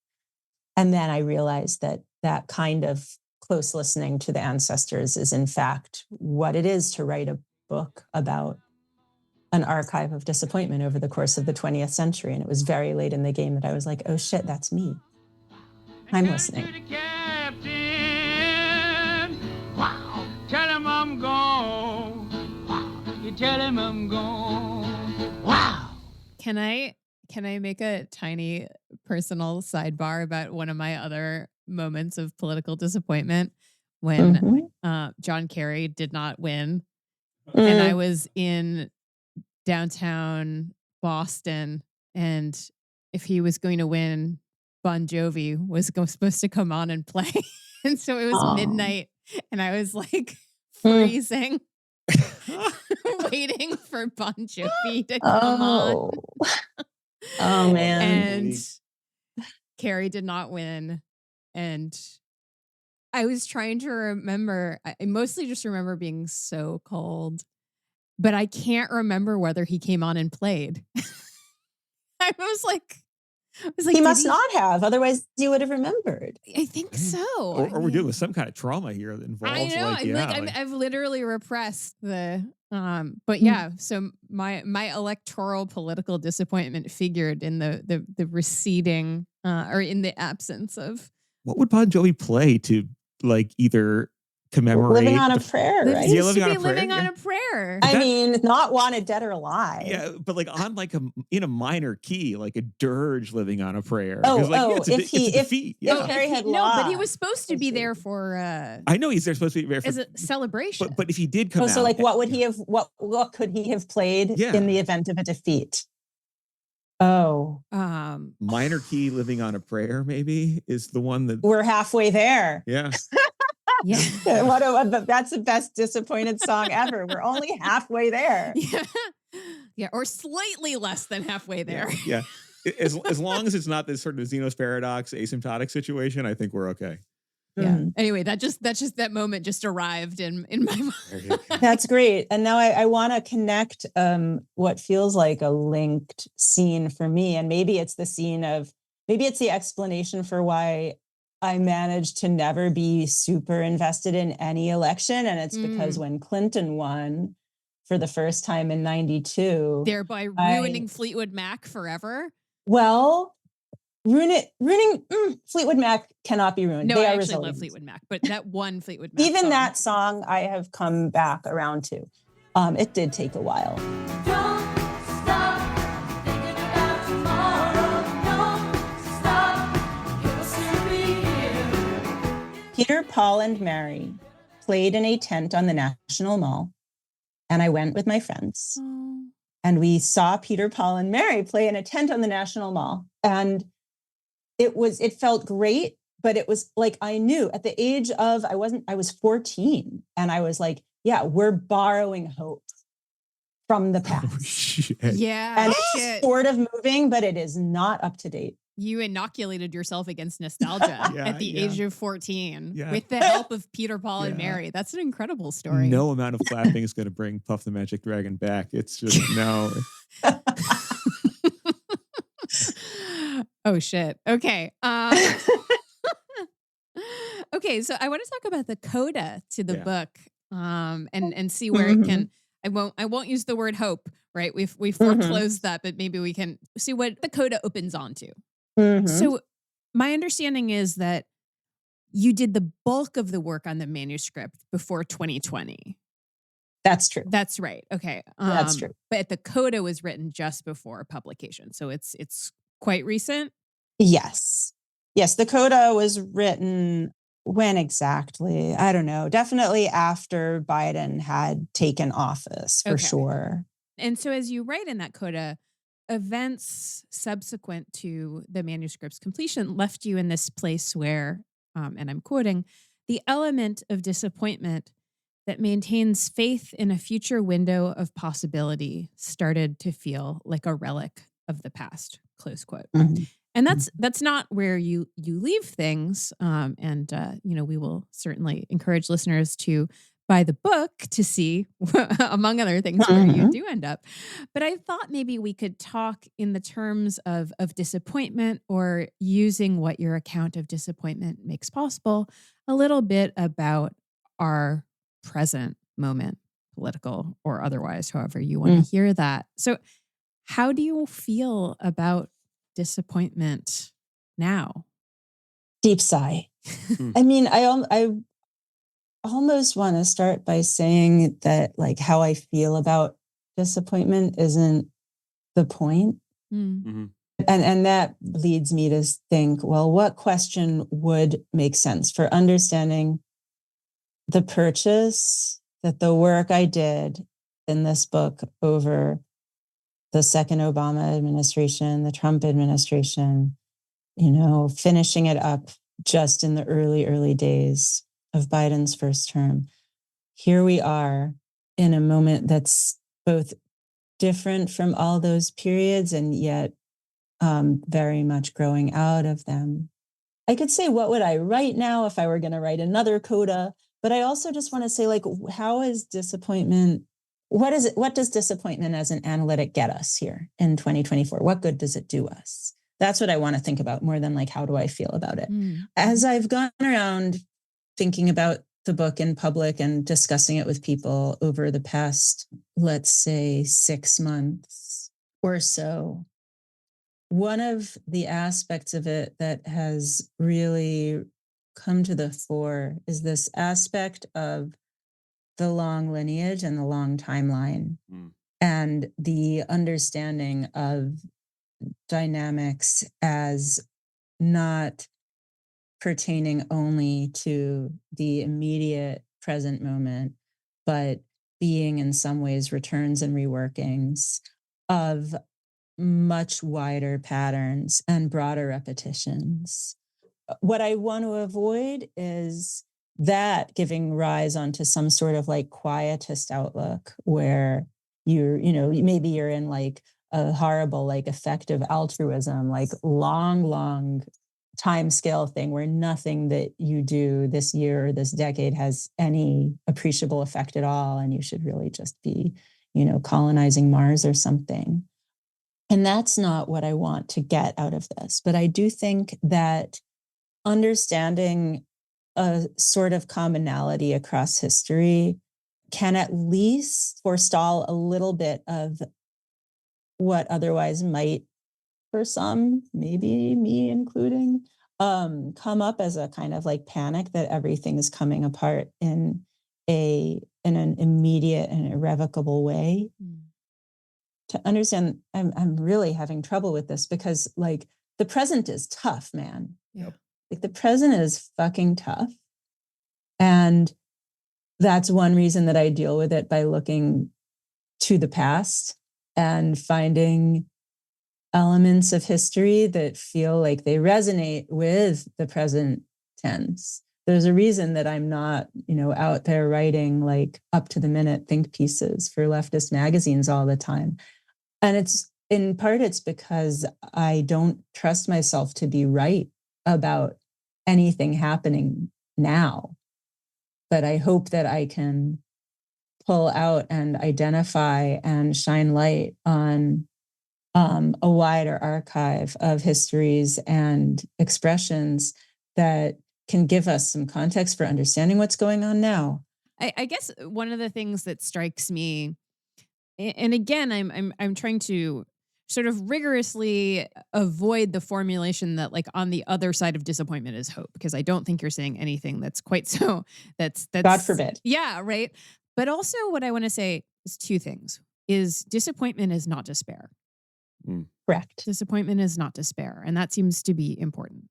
And then I realized that kind of close listening to the ancestors is in fact what it is to write a book about an archive of disappointment over the course of the 20th century. And it was very late in the game that I was like, oh shit, that's me. I'm listening. Wow. Tell him I'm gone. Wow. You tell him I'm gone. Wow. Can I make a tiny personal sidebar about one of my other moments of political disappointment when John Kerry did not win? And I was in downtown Boston, and if he was going to win, Bon Jovi was supposed to come on and play. And so it was midnight and I was like freezing, waiting for Bon Jovi to come on. Oh man. And Kerry did not win. And I was trying to remember, I mostly just remember being so cold, but I can't remember whether he came on and played. I was like, he must not have, otherwise you would have remembered. I think so. Or we're dealing with some kind of trauma here that involves. I know, I've literally repressed the. But yeah, so my electoral political disappointment figured in the receding or in the absence of. What would Bon Jovi play to like either commemorate Living on a prayer, right? Yeah, Seems to be living living on a prayer. I mean, not wanted dead or alive. Yeah, but like on like in a minor key, like a dirge living on a prayer. Oh, like, oh, it's a defeat. Yeah. Harry had no, lost. but he was supposed to be there for I know he's there supposed to be there for, as a celebration. but if he did come out, so like what would he have what could he have played in the event of a defeat? Oh. Minor key living on a prayer maybe is the one that we're halfway there. Yeah. Yeah. That's the best disappointed song ever. We're only halfway there. Yeah. Yeah, or slightly less than halfway there. Yeah. As long as it's not this sort of Zeno's paradox asymptotic situation, I think we're okay. Yeah. Anyway, that moment just arrived in my mind. That's great. And now I want to connect what feels like a linked scene for me. And maybe it's the explanation for why I managed to never be super invested in any election. And it's because when Clinton won for the first time in 92. Thereby ruining Fleetwood Mac forever? Well, ruining Fleetwood Mac cannot be ruined. No, they I are actually resilient. love Fleetwood Mac, but that one Fleetwood Mac Even song. that song I have come back around to. It did take a while. Don't stop thinking about tomorrow. Don't stop, it will soon be here. Peter, Paul, and Mary played in a tent on the National Mall, and I went with my friends. And we saw Peter, Paul, and Mary play in a tent on the National Mall. And it felt great, but it was like, I knew at the age of, I was 14. And I was like, yeah, we're borrowing hope from the past. Oh, shit. Yeah. And it's sort of moving, but it is not up to date. You inoculated yourself against nostalgia at the age of 14 with the help of Peter, Paul, and Mary. That's an incredible story. No amount of clapping is going to bring Puff the Magic Dragon back. It's just no. Oh, shit. Okay. Okay, so I want to talk about the coda to the book and see where it can. I won't use the word hope, right? We foreclosed that, but maybe we can see what the coda opens onto. So my understanding is that you did the bulk of the work on the manuscript before 2020. That's true. That's right. Okay. That's true. But the coda was written just before publication. So it's quite recent. Yes. Yes. The coda was written when exactly? I don't know. Definitely after Biden had taken office for sure. And so as you write in that coda, events subsequent to the manuscript's completion left you in this place where, and I'm quoting, the element of disappointment that maintains faith in a future window of possibility started to feel like a relic of the past, close quote. And that's not where you leave things. And we will certainly encourage listeners to buy the book to see, among other things, where you do end up. But I thought maybe we could talk in the terms of disappointment, or using what your account of disappointment makes possible, a little bit about our present moment, political or otherwise, however you want to hear that. So how do you feel about disappointment now? Deep sigh. I mean, I almost want to start by saying that, like, how I feel about disappointment isn't the point. And that leads me to think, well, what question would make sense for understanding the purchase that the work I did in this book over the second Obama administration, the Trump administration, finishing it up just in the early days of Biden's first term. Here we are in a moment that's both different from all those periods and yet very much growing out of them. I could say, what would I write now if I were going to write another coda? But I also just want to say, like, how is disappointment? What is it? What does disappointment as an analytic get us here in 2024? What good does it do us? That's what I want to think about more than like, how do I feel about it? As I've gone around thinking about the book in public and discussing it with people over the past, let's say, 6 months or so, one of the aspects of it that has really come to the fore is this aspect of the long lineage and the long timeline, and the understanding of dynamics as not pertaining only to the immediate present moment, but being in some ways returns and reworkings of much wider patterns and broader repetitions. What I want to avoid is that giving rise onto some sort of like quietist outlook where maybe you're in like a horrible, like effective altruism, like long time scale thing where nothing that you do this year or this decade has any appreciable effect at all. And you should really just be, colonizing Mars or something. And that's not what I want to get out of this. But I do think that understanding a sort of commonality across history can at least forestall a little bit of what otherwise might, for some, maybe me including, come up as a kind of like panic that everything is coming apart in an immediate and irrevocable way. To understand, I'm really having trouble with this because like the present is tough, man. Yeah. Like the present is fucking tough. And that's one reason that I deal with it by looking to the past and finding elements of history that feel like they resonate with the present tense. There's a reason that I'm not, out there writing like up to the minute think pieces for leftist magazines all the time. And it's because I don't trust myself to be right about anything happening now. But I hope that I can pull out and identify and shine light on a wider archive of histories and expressions that can give us some context for understanding what's going on now. I guess one of the things that strikes me, and again, I'm trying to sort of rigorously avoid the formulation that like on the other side of disappointment is hope, because I don't think you're saying anything that's quite so that's God forbid. Yeah, right. But also what I want to say is two things. Is disappointment is not despair. Correct. Disappointment is not despair. And that seems to be important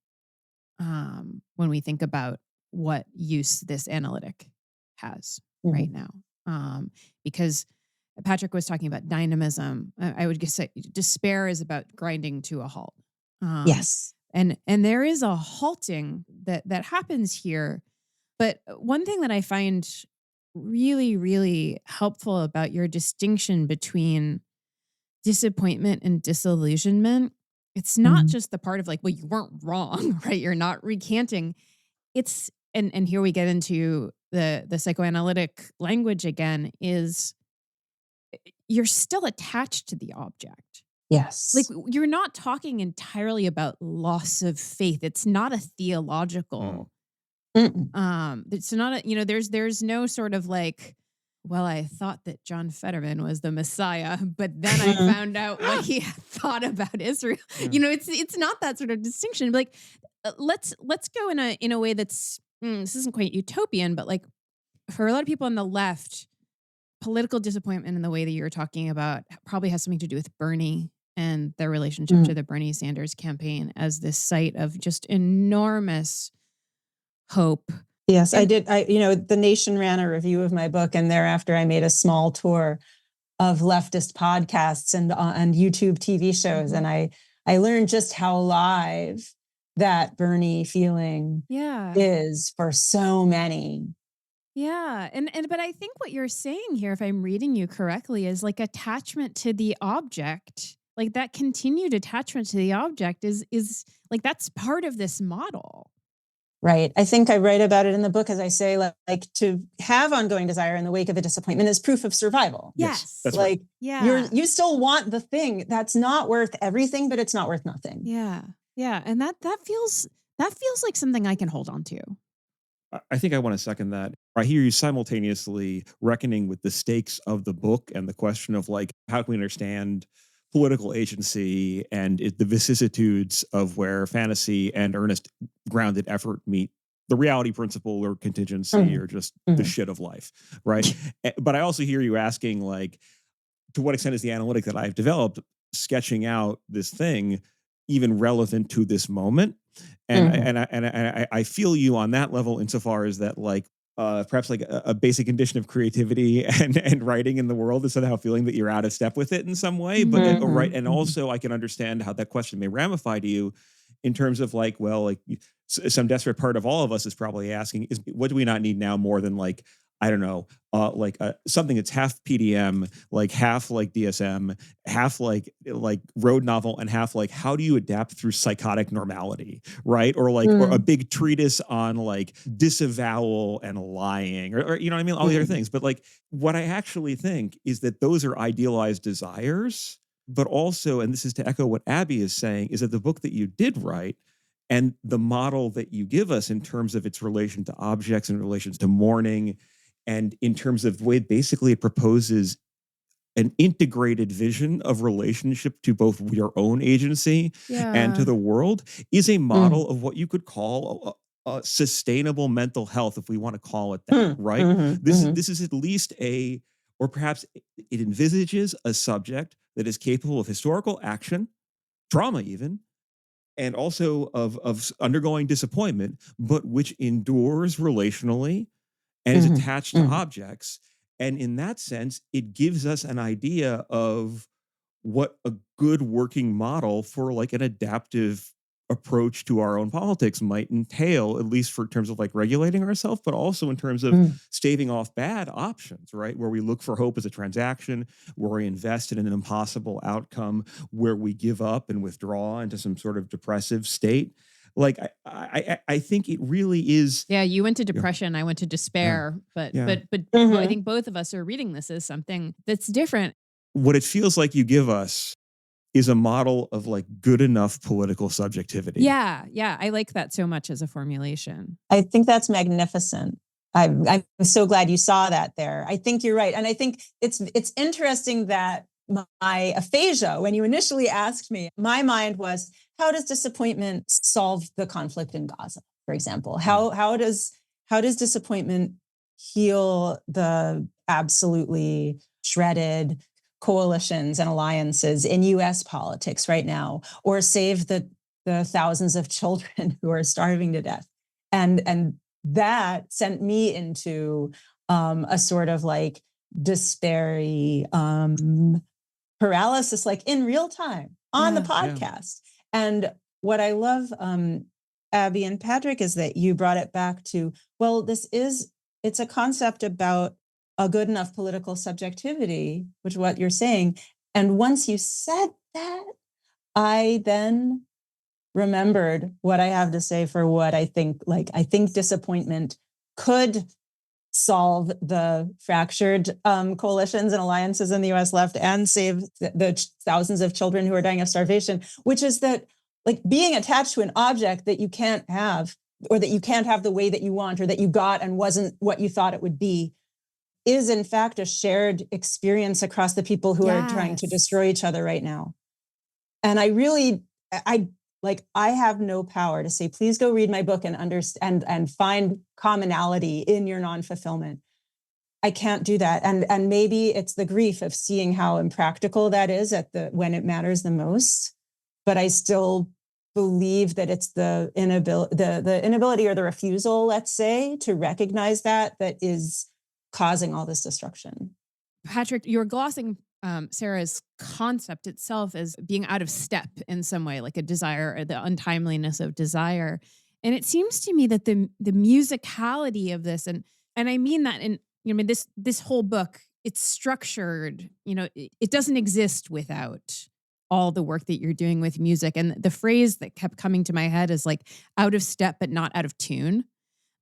when we think about what use this analytic has right now. Because Patrick was talking about dynamism. I would just say despair is about grinding to a halt. Yes. And there is a halting that happens here. But one thing that I find really, really helpful about your distinction between disappointment and disillusionment, it's not just the part of like, well, you weren't wrong, right? You're not recanting. It's, and here we get into the psychoanalytic language again, is you're still attached to the object. Yes. Like you're not talking entirely about loss of faith. It's not a theological, it's not a, there's no sort of like, well, I thought that John Fetterman was the Messiah, but then I found out what he thought about Israel. It's not that sort of distinction. Like, let's go in a way that's this isn't quite utopian, but like for a lot of people on the left, political disappointment in the way that you're talking about probably has something to do with Bernie and their relationship to the Bernie Sanders campaign as this site of just enormous hope. Yes, I did. The Nation ran a review of my book, and thereafter I made a small tour of leftist podcasts and YouTube TV shows, and I learned just how live that Bernie feeling is for so many. Yeah, but I think what you're saying here, if I'm reading you correctly, is like attachment to the object, like that continued attachment to the object is like that's part of this model. Right. I think I write about it in the book, as I say, like to have ongoing desire in the wake of a disappointment is proof of survival. Yes. That's like, right. Yeah. You still want the thing that's not worth everything, but it's not worth nothing. Yeah. Yeah. And that feels like something I can hold on to. I think I want to second that. I hear you simultaneously reckoning with the stakes of the book and the question of like, how can we understand political agency and the vicissitudes of where fantasy and earnest grounded effort meet the reality principle or contingency or just the shit of life, right? But I also hear you asking, like, to what extent is the analytic that I've developed sketching out this thing even relevant to this moment? And I feel you on that level insofar as that, like, perhaps like a basic condition of creativity and writing in the world is somehow feeling that you're out of step with it in some way. But right, and also I can understand how that question may ramify to you in terms of like, well, like some desperate part of all of us is probably asking, is what do we not need now more than like, I don't know, something that's half PDM, like half like DSM, half like road novel, and half like how do you adapt through psychotic normality, right? Or like or a big treatise on like disavowal and lying, or you know what I mean, all the other things. But like what I actually think is that those are idealized desires, but also, and this is to echo what Abby is saying, is that the book that you did write and the model that you give us in terms of its relation to objects and relations to mourning, and in terms of the way basically it proposes an integrated vision of relationship to both your own agency and to the world, is a model of what you could call a sustainable mental health, if we want to call it that, right? This is at least or perhaps it envisages a subject that is capable of historical action, trauma even, and also of undergoing disappointment, but which endures relationally and is attached to objects. And in that sense, it gives us an idea of what a good working model for like an adaptive approach to our own politics might entail, at least for terms of like regulating ourselves, but also in terms of staving off bad options, right? Where we look for hope as a transaction, where we invest in an impossible outcome, where we give up and withdraw into some sort of depressive state. Like I think it really is. Yeah, you went to depression, I went to despair, but I think both of us are reading this as something that's different. What it feels like you give us is a model of like good enough political subjectivity. Yeah, I like that so much as a formulation. I think that's magnificent. I'm so glad you saw that there. I think you're right. And I think it's interesting that my aphasia, when you initially asked me, my mind was, how does disappointment solve the conflict in Gaza, for example? How does disappointment heal the absolutely shredded coalitions and alliances in US politics right now, or save the thousands of children who are starving to death? And that sent me into a sort of like despairy paralysis, like in real time on the podcast. And what I love, Abby and Patrick, is that you brought it back to, well, it's a concept about a good enough political subjectivity, which is what you're saying. And once you said that, I then remembered what I have to say for what I think. Like, I think disappointment could solve the fractured coalitions and alliances in the US left and save the thousands of children who are dying of starvation, which is that, like, being attached to an object that you can't have, or that you can't have the way that you want, or that you got and wasn't what you thought it would be, is in fact a shared experience across the people who are trying to destroy each other right now. And I have no power to say, please go read my book and understand and find commonality in your non-fulfillment. I can't do that. And maybe it's the grief of seeing how impractical that is when it matters the most. But I still believe that it's the inability or the refusal, let's say, to recognize that is causing all this destruction. Patrick, you're glossing Sarah's concept itself as being out of step in some way, like a desire, or the untimeliness of desire. And it seems to me that the musicality of this, and I mean that in, you know, this whole book, it's structured, you know, it doesn't exist without all the work that you're doing with music. And the phrase that kept coming to my head is like out of step, but not out of tune.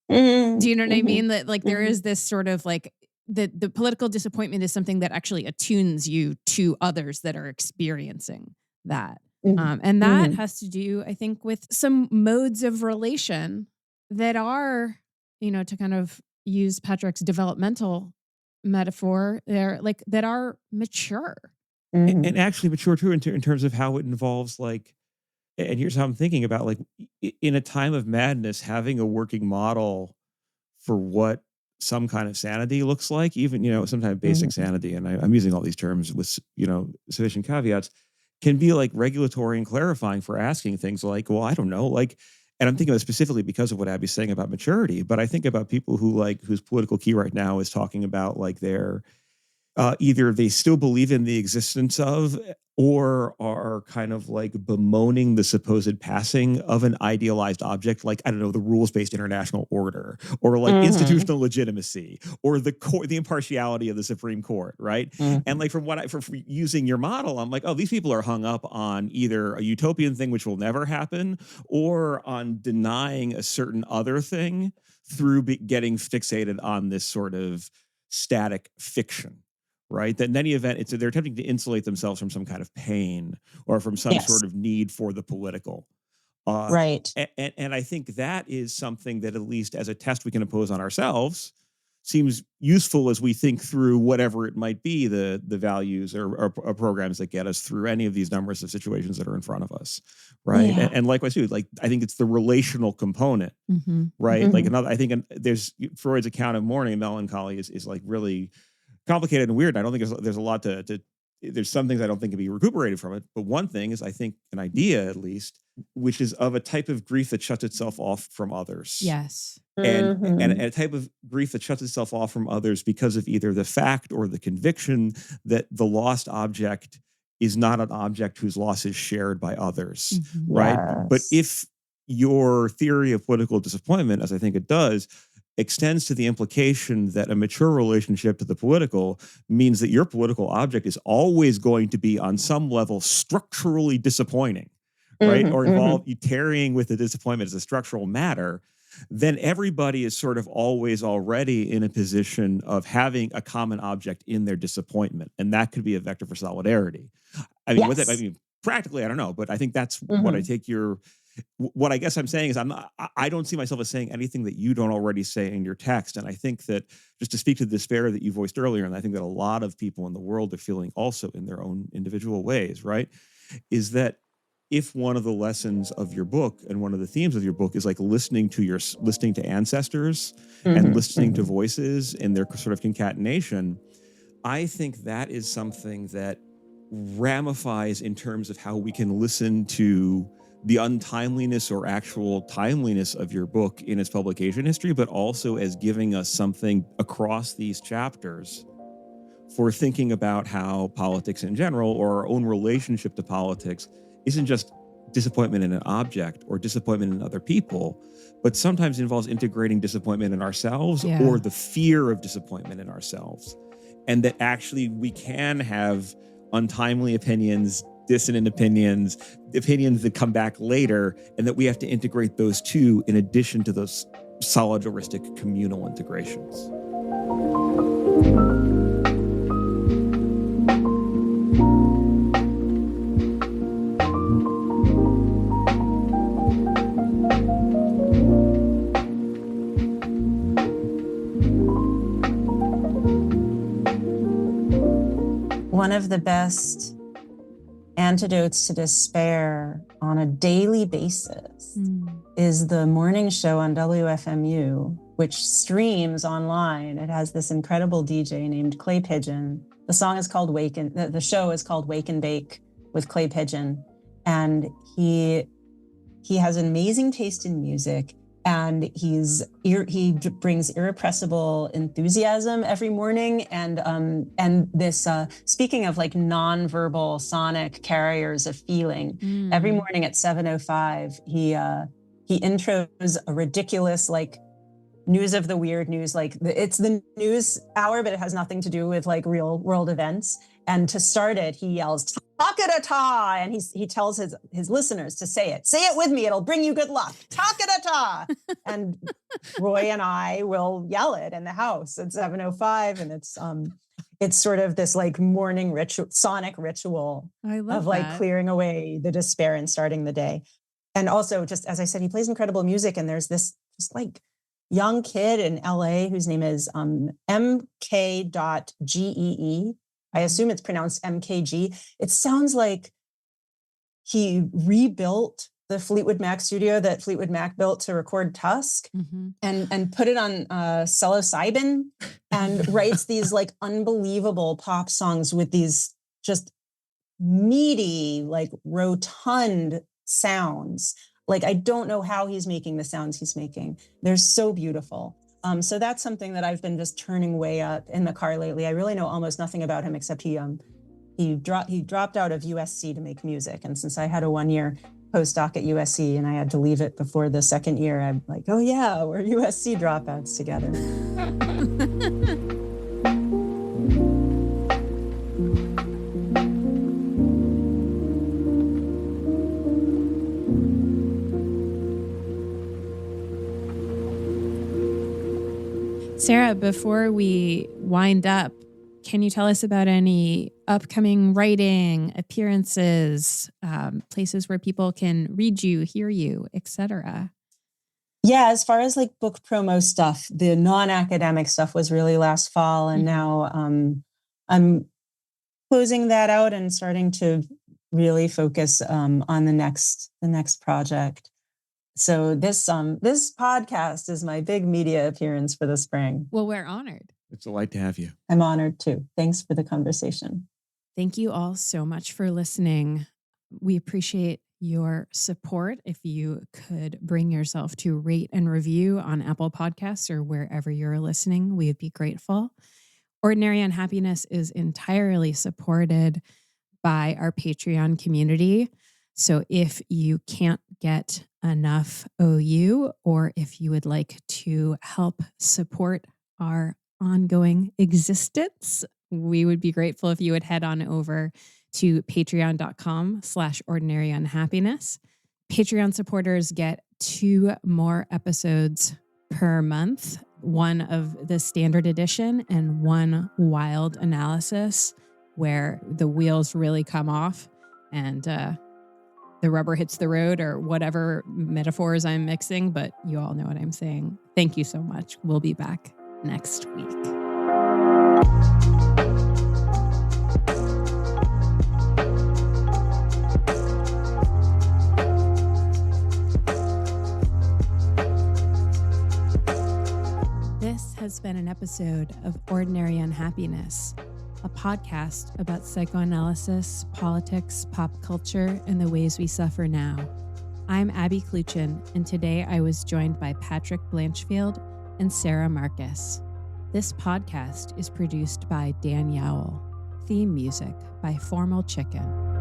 Do you know what I mean? That like there is this sort of like the political disappointment is something that actually attunes you to others that are experiencing that. And that has to do, I think, with some modes of relation that are, you know, to kind of use Patrick's developmental metaphor, they're like that are mature. and actually mature too in terms of how it involves like, and here's how I'm thinking about like in a time of madness, having a working model for what some kind of sanity looks like, even, sometimes basic sanity. And I'm using all these terms with, sufficient caveats, can be like regulatory and clarifying for asking things like, well, I don't know, like, and I'm thinking of it specifically because of what Abby's saying about maturity, but I think about people who like, whose political key right now is talking about like their, either they still believe in the existence of, or are kind of like bemoaning the supposed passing of an idealized object, like, I don't know, the rules-based international order, or like institutional legitimacy, or the impartiality of the Supreme Court, right? And like from using your model, I'm like, oh, these people are hung up on either a utopian thing, which will never happen, or on denying a certain other thing through getting fixated on this sort of static fiction. Right. That in any event, they're attempting to insulate themselves from some kind of pain or from some sort of need for the political. Right. And I think that is something that, at least as a test we can impose on ourselves, seems useful as we think through whatever it might be, the values or programs that get us through any of these numbers of situations that are in front of us. Right. Yeah. And likewise, too, like, I think it's the relational component. Right. Like I think there's Freud's account of mourning and melancholy is like really complicated and weird. I don't think there's a lot there's some things I don't think can be recuperated from it. But one thing is, I think, an idea, at least, which is of a type of grief that shuts itself off from others. Yes. And a type of grief that shuts itself off from others because of either the fact or the conviction that the lost object is not an object whose loss is shared by others. Right. Yes. But if your theory of political disappointment, as I think it does, extends to the implication that a mature relationship to the political means that your political object is always going to be on some level structurally disappointing, right? Or involve you tarrying with the disappointment as a structural matter, then everybody is sort of always already in a position of having a common object in their disappointment. And that could be a vector for solidarity. I mean, practically, I don't know, but I think that's what I take what I guess I'm saying is I don't see myself as saying anything that you don't already say in your text. And I think that, just to speak to the despair that you voiced earlier, and I think that a lot of people in the world are feeling also in their own individual ways, right? Is that if one of the lessons of your book and one of the themes of your book is like listening to ancestors and listening to voices in their sort of concatenation, I think that is something that ramifies in terms of how we can listen to the untimeliness or actual timeliness of your book in its publication history, but also as giving us something across these chapters for thinking about how politics in general, or our own relationship to politics, isn't just disappointment in an object or disappointment in other people, but sometimes involves integrating disappointment in ourselves or the fear of disappointment in ourselves. And that actually we can have untimely opinions, dissonant opinions that come back later, and that we have to integrate those two in addition to those solidaristic communal integrations. One of the best antidotes to despair on a daily basis is the morning show on WFMU, which streams online. It has this incredible DJ named Clay Pigeon. The show is called Wake and Bake with Clay Pigeon. And he has an amazing taste in music, and he brings irrepressible enthusiasm every morning. And this, speaking of like nonverbal sonic carriers of feeling, every morning at 7:05, he intros a ridiculous, like, news of the weird news, like it's the news hour, but it has nothing to do with like real world events. And to start it, he yells, "Takadata!" And he tells his listeners to say it. Say it with me, it'll bring you good luck. Takadata! And Roy and I will yell it in the house at 7:05. And it's sort of this like morning ritual, sonic ritual of like clearing away the despair and starting the day. And also, just as I said, he plays incredible music. And there's this just like young kid in LA whose name is MK.GEE. I assume it's pronounced MKG. It sounds like he rebuilt the Fleetwood Mac studio that Fleetwood Mac built to record Tusk and put it on psilocybin and writes these like unbelievable pop songs with these just meaty, like rotund sounds. Like, I don't know how he's making the sounds he's making. They're so beautiful. So that's something that I've been just turning way up in the car lately. I really know almost nothing about him except he dropped out of USC to make music. And since I had a 1-year postdoc at USC and I had to leave it before the second year, I'm like, oh yeah, we're USC dropouts together. Sara, before we wind up, can you tell us about any upcoming writing, appearances, places where people can read you, hear you, etc.? Yeah, as far as like book promo stuff, the non-academic stuff was really last fall. And now I'm closing that out and starting to really focus on the next project. So this podcast is my big media appearance for the spring. Well, we're honored. It's a delight to have you. I'm honored too. Thanks for the conversation. Thank you all so much for listening. We appreciate your support. If you could bring yourself to rate and review on Apple Podcasts or wherever you're listening, we would be grateful. Ordinary Unhappiness is entirely supported by our Patreon community. So if you can't get enough OU, or if you would like to help support our ongoing existence, we would be grateful if you would head on over to patreon.com/ordinaryunhappiness. Patreon supporters get 2 more episodes per month, one of the standard edition and one wild analysis where the wheels really come off and the rubber hits the road, or whatever metaphors I'm mixing, but you all know what I'm saying. Thank you so much. We'll be back next week. This has been an episode of Ordinary Unhappiness, a podcast about psychoanalysis, politics, pop culture, and the ways we suffer now. I'm Abby Kluchin, and today I was joined by Patrick Blanchfield and Sara Marcus. This podcast is produced by Dan Yowell. Theme music by Formal Chicken.